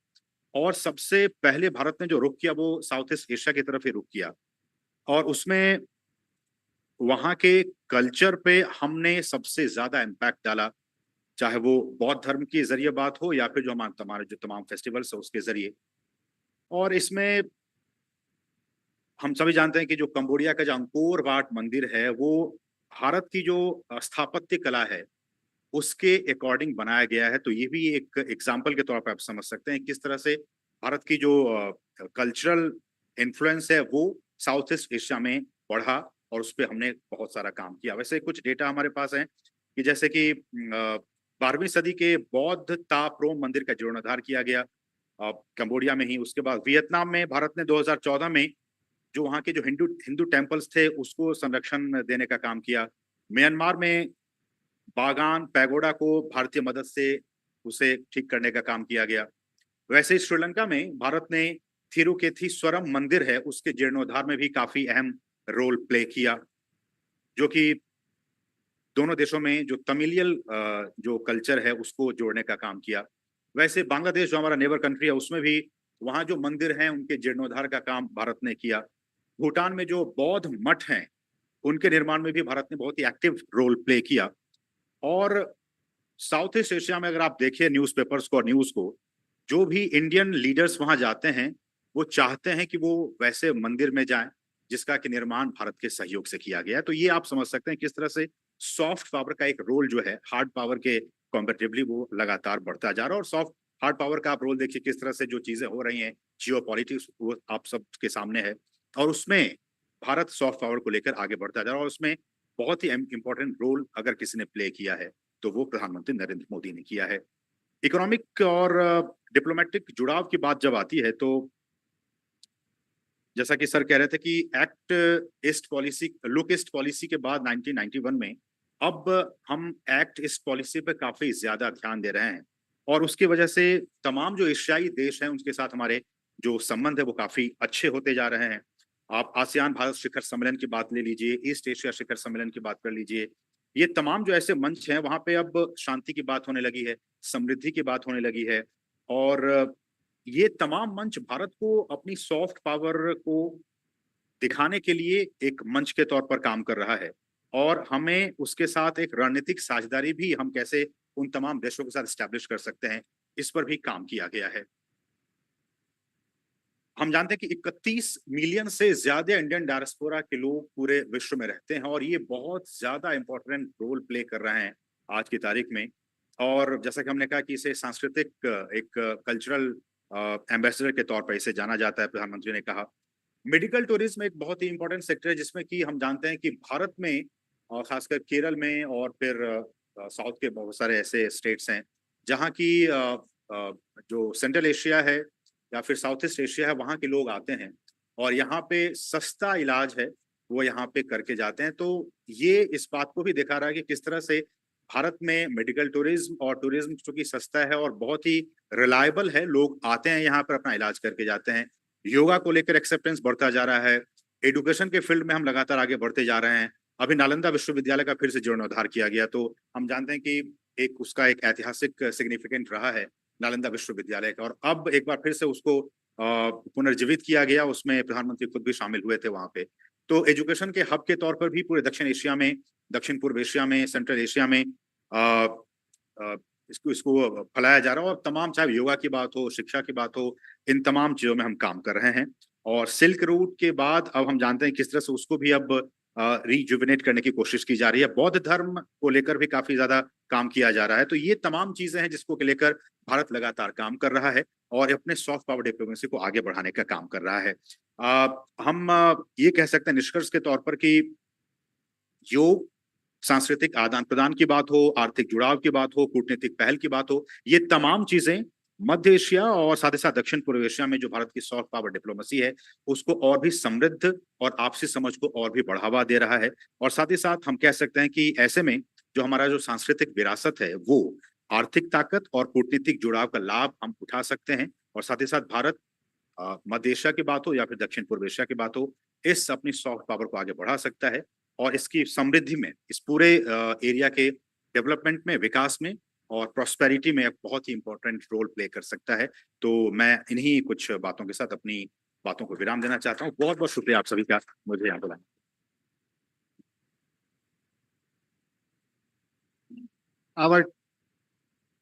और सबसे पहले भारत ने जो रुख किया वो साउथ ईस्ट एशिया की तरफ ही रुख किया, और उसमें वहां के कल्चर पे हमने सबसे ज्यादा इम्पैक्ट डाला, चाहे वो बौद्ध धर्म के जरिए बात हो या फिर जो हमारे जो तमाम फेस्टिवल्स है उसके जरिए। और इसमें हम सभी जानते हैं कि जो कंबोडिया का जो अंकोर वाट मंदिर है, वो भारत की जो स्थापत्य कला है उसके अकॉर्डिंग बनाया गया है। तो ये भी एक एग्जाम्पल के तौर पर आप समझ सकते हैं किस तरह से भारत की जो कल्चरल इन्फ्लुएंस है वो साउथ ईस्ट एशिया में बढ़ा, और उस पर हमने बहुत सारा काम किया। वैसे कुछ डेटा हमारे पास है कि जैसे कि 12वीं सदी के बौद्ध ताप्रोम मंदिर का जीर्णोद्धार किया गया कंबोडिया में ही। उसके बाद वियतनाम में भारत ने 2014 में जो वहाँ के जो हिंदू हिंदू टेम्पल्स थे उसको संरक्षण देने का काम किया। म्यांमार में बागान पैगोडा को भारतीय मदद से उसे ठीक करने का काम किया गया। वैसे ही श्रीलंका में भारत ने थिरुकेथीस्वरम मंदिर है उसके जीर्णोद्धार में भी काफी अहम रोल प्ले किया, जो कि दोनों देशों में जो तमिलियल जो कल्चर है उसको जोड़ने का काम किया। वैसे बांग्लादेश जो हमारा नेबर कंट्री है, उसमें भी वहाँ जो मंदिर हैं उनके जीर्णोद्धार का काम भारत ने किया। भूटान में जो बौद्ध मठ हैं उनके निर्माण में भी भारत ने बहुत ही एक्टिव रोल प्ले किया। और साउथ ईस्ट एशिया में अगर आप देखिए न्यूज़पेपर्स को और न्यूज़ को, जो भी इंडियन लीडर्स वहां जाते हैं वो चाहते हैं कि वो वैसे मंदिर में जाएं जिसका कि निर्माण भारत के सहयोग से किया गया है। तो ये आप समझ सकते हैं किस तरह से सॉफ्ट पावर का एक रोल जो है हार्ड पावर के कंपैरेटिवली वो लगातार बढ़ता जा रहा है। और सॉफ्ट हार्ड पावर का आप रोल देखिए किस तरह से जो चीजें हो रही हैं, जियो पॉलिटिक्स वो आप सबके सामने है, और उसमें भारत सॉफ्ट पावर को लेकर आगे बढ़ता जा रहा है। और उसमें बहुत ही इंपॉर्टेंट रोल अगर किसी ने प्ले किया है तो वो प्रधानमंत्री नरेंद्र मोदी ने किया है। इकोनॉमिक और डिप्लोमेटिक जुड़ाव की बात जब आती है, तो जैसा कि सर कह रहे थे कि act east policy, look east policy के बाद 1991 में अब हम एक्ट ईस्ट पॉलिसी पे काफी ज्यादा ध्यान दे रहे हैं, और उसकी वजह से तमाम जो एशियाई देश हैं उनके साथ हमारे जो संबंध है वो काफी अच्छे होते जा रहे हैं। आप आसियान भारत शिखर सम्मेलन की बात ले लीजिए, ईस्ट एशिया शिखर सम्मेलन की बात कर लीजिए, ये तमाम जो ऐसे मंच हैं वहां पे अब शांति की बात होने लगी है, समृद्धि की बात होने लगी है। और ये तमाम मंच भारत को अपनी सॉफ्ट पावर को दिखाने के लिए एक मंच के तौर पर काम कर रहा है, और हमें उसके साथ एक रणनीतिक साझेदारी भी हम कैसे उन तमाम देशों के साथ स्टैब्लिश कर सकते हैं, इस पर भी काम किया गया है। हम जानते हैं कि 31 मिलियन से ज्यादा इंडियन डायस्पोरा के लोग पूरे विश्व में रहते हैं, और ये बहुत ज्यादा इंपॉर्टेंट रोल प्ले कर रहे हैं आज की तारीख में। और जैसा कि हमने कहा कि इसे सांस्कृतिक एक कल्चरल एम्बेसडर के तौर पर इसे जाना जाता है, प्रधानमंत्री ने कहा। मेडिकल टूरिज्म एक बहुत ही इंपॉर्टेंट सेक्टर है जिसमें कि हम जानते हैं कि भारत में और खासकर केरल में और फिर साउथ के बहुत सारे ऐसे स्टेट्स हैं जहाँ की जो सेंट्रल एशिया है या फिर साउथ ईस्ट एशिया है, वहाँ के लोग आते हैं और यहाँ पे सस्ता इलाज है वो यहाँ पे करके जाते हैं। तो ये इस बात को भी दिखा रहा है कि किस तरह से भारत में मेडिकल टूरिज्म और टूरिज्म चूंकि सस्ता है और बहुत ही रिलायबल है, लोग आते हैं यहाँ पर अपना इलाज करके जाते हैं। योगा को लेकर एक्सेप्टेंस बढ़ता जा रहा है। एजुकेशन के फील्ड में हम लगातार आगे बढ़ते जा रहे हैं। अभी नालंदा विश्वविद्यालय का फिर से जीर्णोद्धार किया गया, तो हम जानते हैं कि एक उसका एक ऐतिहासिक सिग्निफिकेंट रहा है नालंदा विश्वविद्यालय का, और अब एक बार फिर से उसको पुनर्जीवित किया गया। उसमें प्रधानमंत्री खुद भी शामिल हुए थे वहां पे। तो एजुकेशन के हब के तौर पर भी पूरे दक्षिण एशिया में, दक्षिण पूर्व एशिया में, सेंट्रल एशिया में इसको फैलाया जा रहा है। और तमाम, चाहे योगा की बात हो, शिक्षा की बात हो, इन तमाम चीजों में हम काम कर रहे हैं। और सिल्क रूट के बाद अब हम जानते हैं किस तरह से उसको भी अब रिजुविनेट करने की कोशिश की जा रही है। बौद्ध धर्म को लेकर भी काफी ज्यादा काम किया जा रहा है। तो ये तमाम चीजें हैं जिसको लेकर भारत लगातार काम कर रहा है और अपने सॉफ्ट पावर डिप्लोमेसी को आगे बढ़ाने का काम कर रहा है। हम ये कह सकते हैं निष्कर्ष के तौर पर कि योग, सांस्कृतिक आदान प्रदान की बात हो, आर्थिक जुड़ाव की बात हो, कूटनीतिक पहल की बात हो, ये तमाम चीजें मध्य एशिया और साथ ही साथ दक्षिण पूर्व एशिया में जो भारत की सॉफ्ट पावर डिप्लोमेसी है उसको और भी समृद्ध और आपसी समझ को और भी बढ़ावा दे रहा है। और साथ ही साथ हम कह सकते हैं कि ऐसे में जो हमारा जो सांस्कृतिक विरासत है वो आर्थिक ताकत और कूटनीतिक जुड़ाव का लाभ हम उठा सकते हैं। और साथ ही साथ भारत मध्य एशिया की बात हो या फिर दक्षिण पूर्व एशिया की बात हो, इस अपनी सॉफ्ट पावर को आगे बढ़ा सकता है और इसकी समृद्धि में, इस पूरे एरिया के डेवलपमेंट में, विकास में और प्रॉस्पेरिटी में एक बहुत ही इंपॉर्टेंट रोल प्ले कर सकता है। तो मैं इन्हीं कुछ बातों के साथ अपनी बातों को विराम देना चाहता हूँ। बहुत बहुत शुक्रिया आप सभी का मुझे यहाँ बुलाने। Our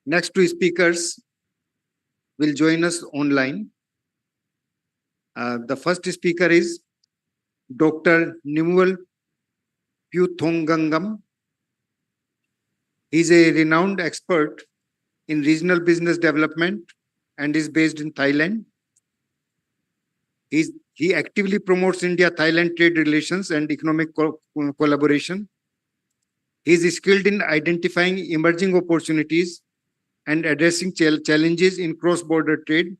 next two speakers will join us online. The first speaker is Dr. Nimual Puthongangam. He is a renowned expert in regional business development and is based in Thailand. He actively promotes India-Thailand trade relations and economic collaboration. He is skilled in identifying emerging opportunities and addressing challenges in cross-border trade.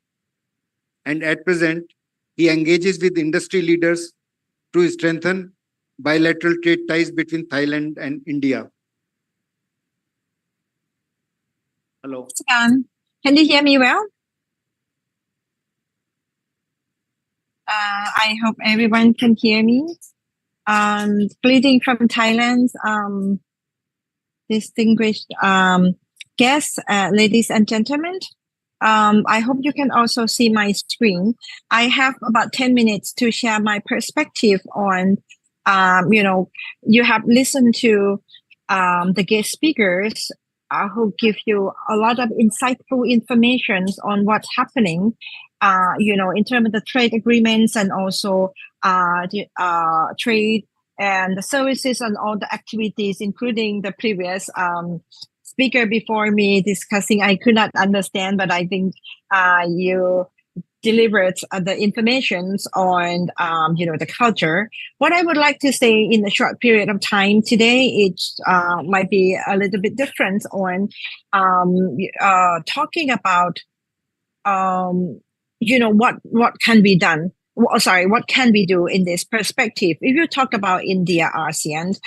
And at present, he engages with industry leaders to strengthen bilateral trade ties between Thailand and India. Hello. Can you hear me well? I hope everyone can hear me. Greeting from Thailand, distinguished guests, ladies and gentlemen. I hope you can also see my screen. I have about 10 minutes to share my perspective on, you have listened to the guest speakers who give you a lot of insightful information on what's happening, in terms of the trade agreements and also the trade and the services and all the activities, including the previous speaker before me discussing. I could not understand, but I think you delivered the information on, the culture. What I would like to say in a short period of time today, it might be a little bit different on talking about, what can be done. What can we do in this perspective? If you talk about India, ASEAN,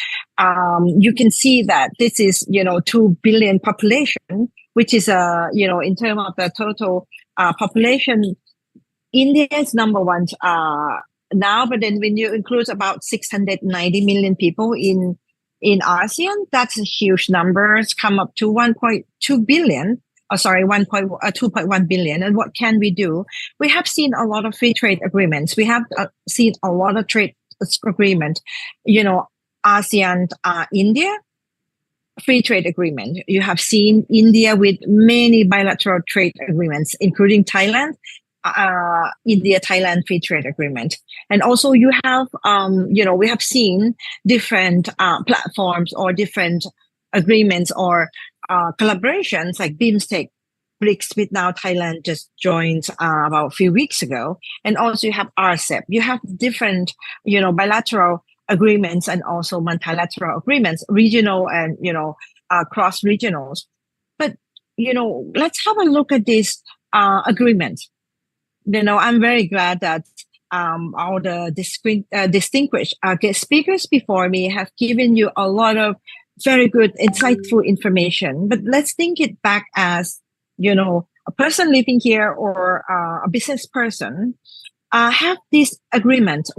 you can see that this is, 2 billion population, which is, in terms of the total population, India is number one now, but then when you include about 690 million people in ASEAN, that's a huge number. It's come up to 1.2 billion. 2.1 billion. And what can we do? We have seen a lot of free trade agreements. We have seen a lot of trade agreement, ASEAN, India, free trade agreement. You have seen India with many bilateral trade agreements, including Thailand, India, Thailand free trade agreement. And also you have, we have seen different platforms or different agreements or collaborations like BIMSTEC, BRICS, with now Thailand just joined about a few weeks ago. And also you have RCEP. You have different, bilateral agreements and also multilateral agreements, regional and, cross-regionals. But, let's have a look at this agreement. I'm very glad that all the distinguished guest speakers before me have given you a lot of very good, insightful information. But let's think it back as, a person living here or a business person. Have this agreement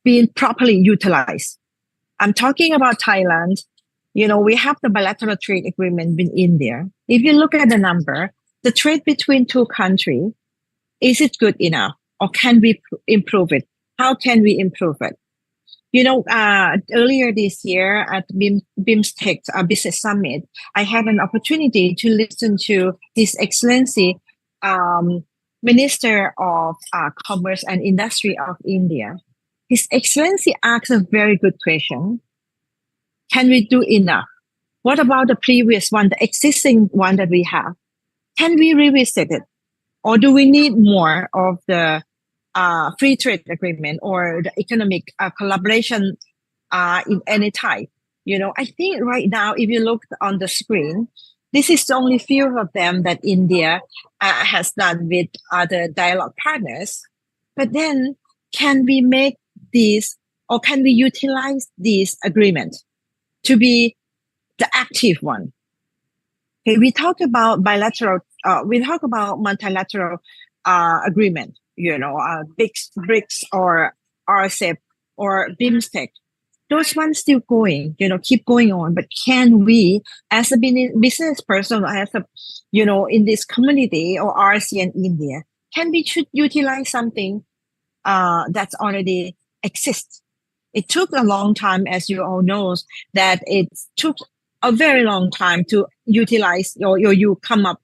been properly utilized? I'm talking about Thailand. We have the bilateral trade agreement with India. If you look at the number, the trade between two countries, is it good enough? Or can we improve it? How can we improve it? Earlier this year at BIMSTEC Business Summit, I had an opportunity to listen to His Excellency Minister of Commerce and Industry of India. His Excellency asked a very good question. Can we do enough? What about the previous one, the existing one that we have? Can we revisit it? Or do we need more of the free trade agreement or the economic collaboration in any type? I think right now, if you look on the screen, this is the only few of them that India has done with other dialogue partners. But then, can we make this, or can we utilize this agreement to be the active one? Okay, we talk about bilateral, we talk about multilateral agreement, BRICS or RCEP or BIMSTEC. Those ones still going, keep going on. But can we, as a business person, as a, in this community or ASEAN India, can we utilize something that's already exists? It took a long time, as you all know, that it took a very long time to utilize or you come up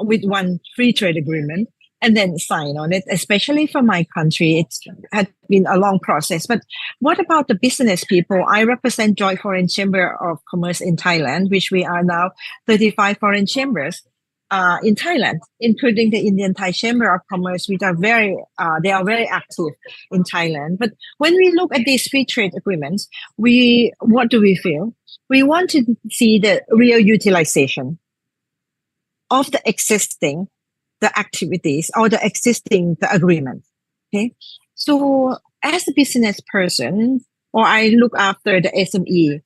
with one free trade agreement and then sign on it, especially for my country. It had been a long process. But what about the business people? I represent Joint Foreign Chamber of Commerce in Thailand, which we are now 35 foreign chambers in Thailand, including the Indian Thai Chamber of Commerce, which are they are very active in Thailand. But when we look at these free trade agreements, what do we feel? We want to see the real utilization of the existing, the activities or the agreement. Okay. So as a business person, or I look after the SME,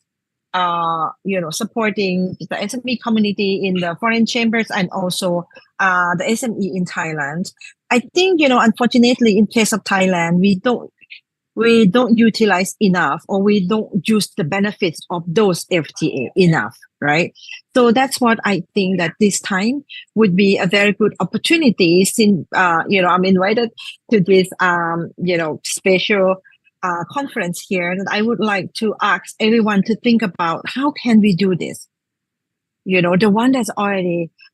supporting the SME community in the foreign chambers and also the SME in Thailand. I think, unfortunately, in case of Thailand, we don't utilize enough, or we don't use the benefits of those FTA enough, right? So that's what I think that this time would be a very good opportunity since, I'm invited to this, special conference here, that I would like to ask everyone to think about how can we do this? The one that's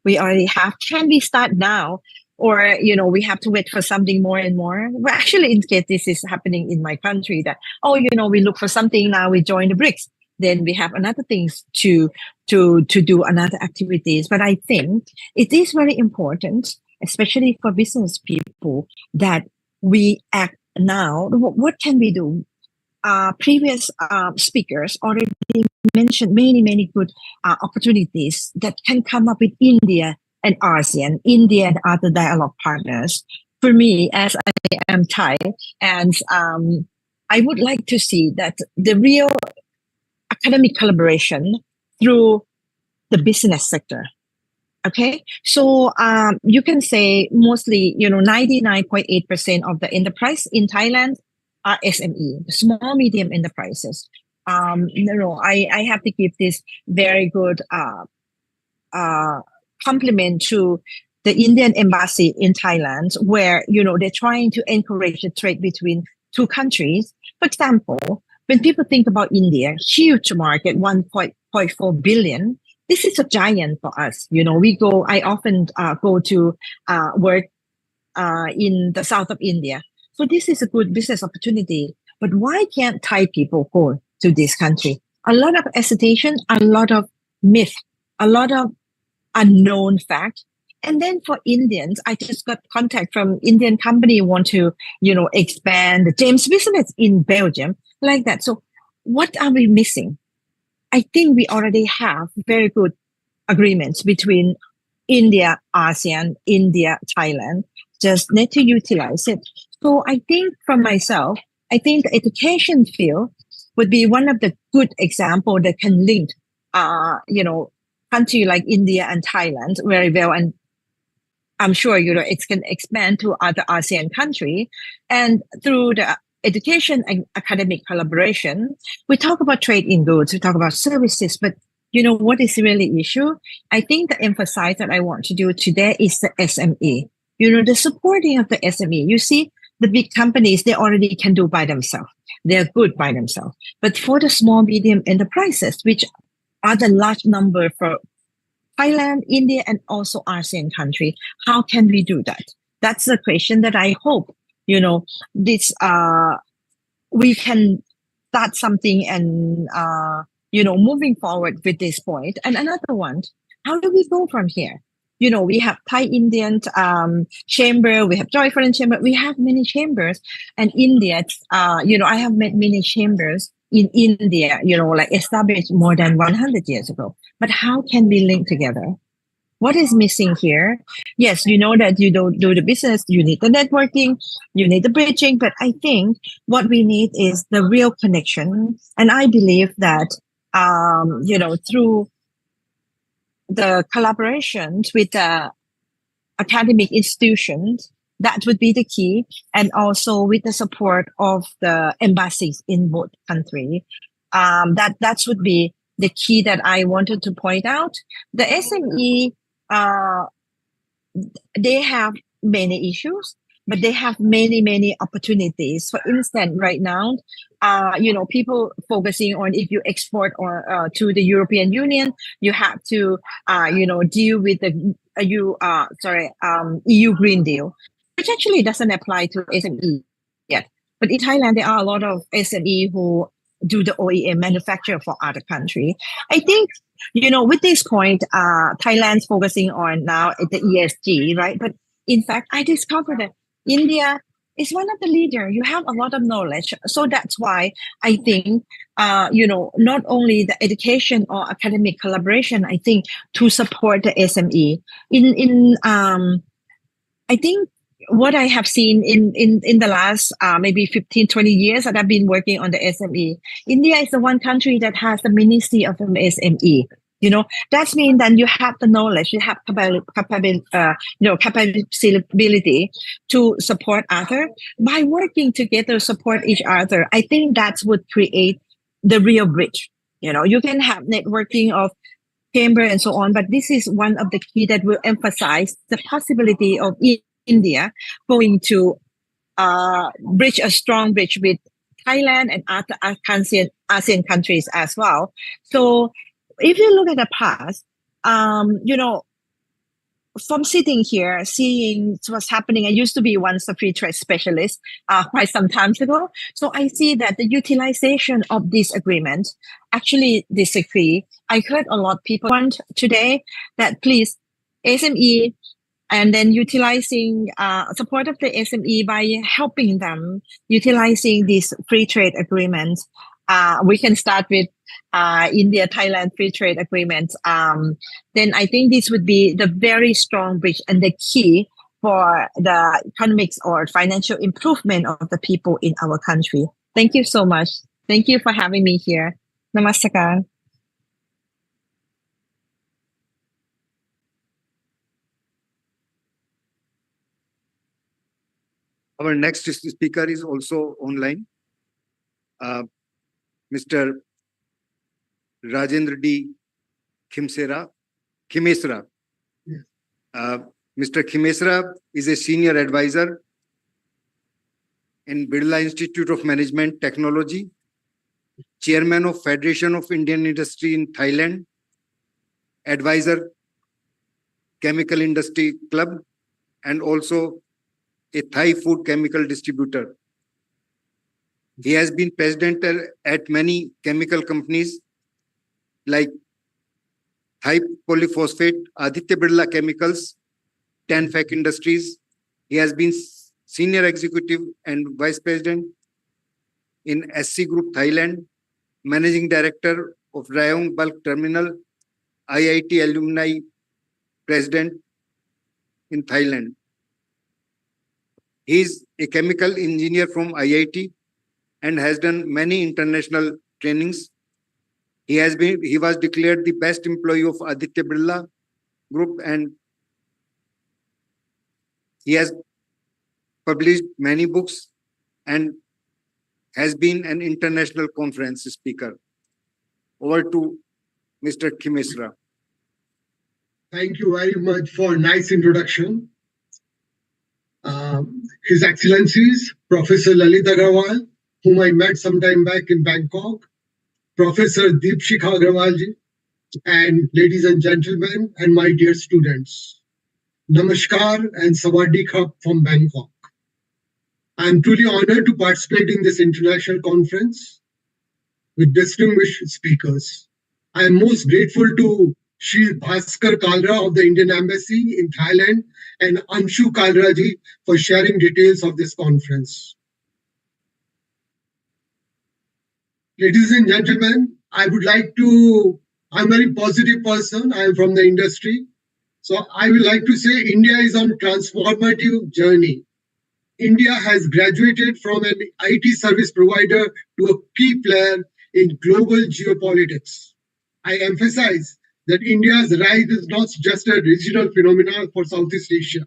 we already have, can we start now? Or, we have to wait for something more and more. Well, actually, in case this is happening in my country, that, we look for something now, we join the BRICS. Then we have another things to do another activities. But I think it is very important, especially for business people, that we act now. What can we do? Previous speakers already mentioned many good opportunities that can come up with India and ASEAN, India and other dialogue partners. For me, as I am Thai, and I would like to see that the real academic collaboration through the business sector. Okay, so you can say mostly, 99.8% of the enterprise in Thailand are SME, small medium enterprises. I have to give this very good compliment to the Indian embassy in Thailand, where they're trying to encourage the trade between two countries. For example, when people think about India, huge market, 1.4 billion. This is a giant for us. I often go to work in the south of India. So this is a good business opportunity. But why can't Thai people go to this country? A lot of hesitation, a lot of myth, a lot of unknown fact. And then for Indians, I just got contact from Indian company want to, expand the James business in Belgium, like that. So what are we missing? I think we already have very good agreements between India, ASEAN, India, Thailand. Just need to utilize it. So I think for myself, I think the education field would be one of the good example that can link, country like India and Thailand very well. And I'm sure, it can expand to other ASEAN country. And through the education and academic collaboration, we talk about trade in goods, we talk about services, but what is really issue? I think the emphasis that I want to do today is the SME. The supporting of the SME. You see, the big companies, they already can do by themselves. They're good by themselves. But for the small, medium enterprises, which are the large number for Thailand, India, and also ASEAN country, how can we do that? That's the question that I hope, this we can start something and moving forward with this point. And another one, how do we go from here? We have Thai Indian chamber, we have Joy Foreign chamber, we have many chambers, and India, I have met many chambers in India, like established more than 100 years ago. But how can we link together? What is missing here? Yes, you know that you don't do the business, you need the networking, you need the bridging, but I think what we need is the real connection. And I believe that, through the collaborations with the academic institutions, that would be the key. And also with the support of the embassies in both countries, that would be the key that I wanted to point out. The SME, they have many issues, but they have many opportunities. For instance, right now, people focusing on if you export or to the European Union, you have to, deal with the EU Green Deal, which actually doesn't apply to SME yet. But in Thailand, there are a lot of SME who do the OEM manufacture for other country. I think, with this point, Thailand's focusing on now the ESG, right? But in fact, I discovered that India is one of the leaders. You have a lot of knowledge. So that's why I think, not only the education or academic collaboration, I think to support the SME I think what I have seen in the last maybe 15, 20 years that I've been working on the SME, India is the one country that has the Ministry of SME. That means that you have the knowledge, you have capability to support other. By working together, support each other, I think that would create the real bridge. You can have networking of chamber and so on, but this is one of the key that will emphasize the possibility of India going to bridge a strong bridge with Thailand and other ASEAN countries as well. So if you look at the past, from sitting here, seeing what's happening, I used to be once a free trade specialist quite some time ago. So I see that the utilization of this agreement actually disagree. I heard a lot of people want today that please SME and then utilizing support of the SME by helping them utilizing these free trade agreements. We can start with India, Thailand free trade agreements. Then I think this would be the very strong bridge and the key for the economics or financial improvement of the people in our country. Thank you so much. Thank you for having me here. Namaskar. Our next speaker is also online. Mr. Rajendra D. Khimesra. Mr. Khimesra is a senior advisor in Birla Institute of Management Technology, chairman of Federation of Indian Industry in Thailand, advisor Chemical Industry Club, and also a Thai food chemical distributor. He has been president at many chemical companies like Thai Polyphosphate, Aditya Birla Chemicals, Tanfac Industries. He has been senior executive and vice president in SC Group Thailand, managing director of Rayong Bulk Terminal, IIT Alumni president in Thailand. He is a chemical engineer from IIT and has done many international trainings. He was declared the best employee of Aditya Birla Group, and he has published many books and has been an international conference speaker. Over to Mr. Kimisra. Thank you very much for a nice introduction. His Excellencies, Professor Lalit Agrawal, whom I met some time back in Bangkok, Professor Deepshikha Agrawal ji, and ladies and gentlemen, and my dear students. Namaskar and Sawadee Krap from Bangkok. I am truly honored to participate in this international conference with distinguished speakers. I am most grateful to Shri Bhaskar Kalra of the Indian Embassy in Thailand and Anshu Kalra ji for sharing details of this conference. Ladies and gentlemen, I'm a very positive person. I am from the industry. So I would like to say India is on transformative journey. India has graduated from an IT service provider to a key player in global geopolitics. I emphasize that India's rise is not just a regional phenomenon for Southeast Asia.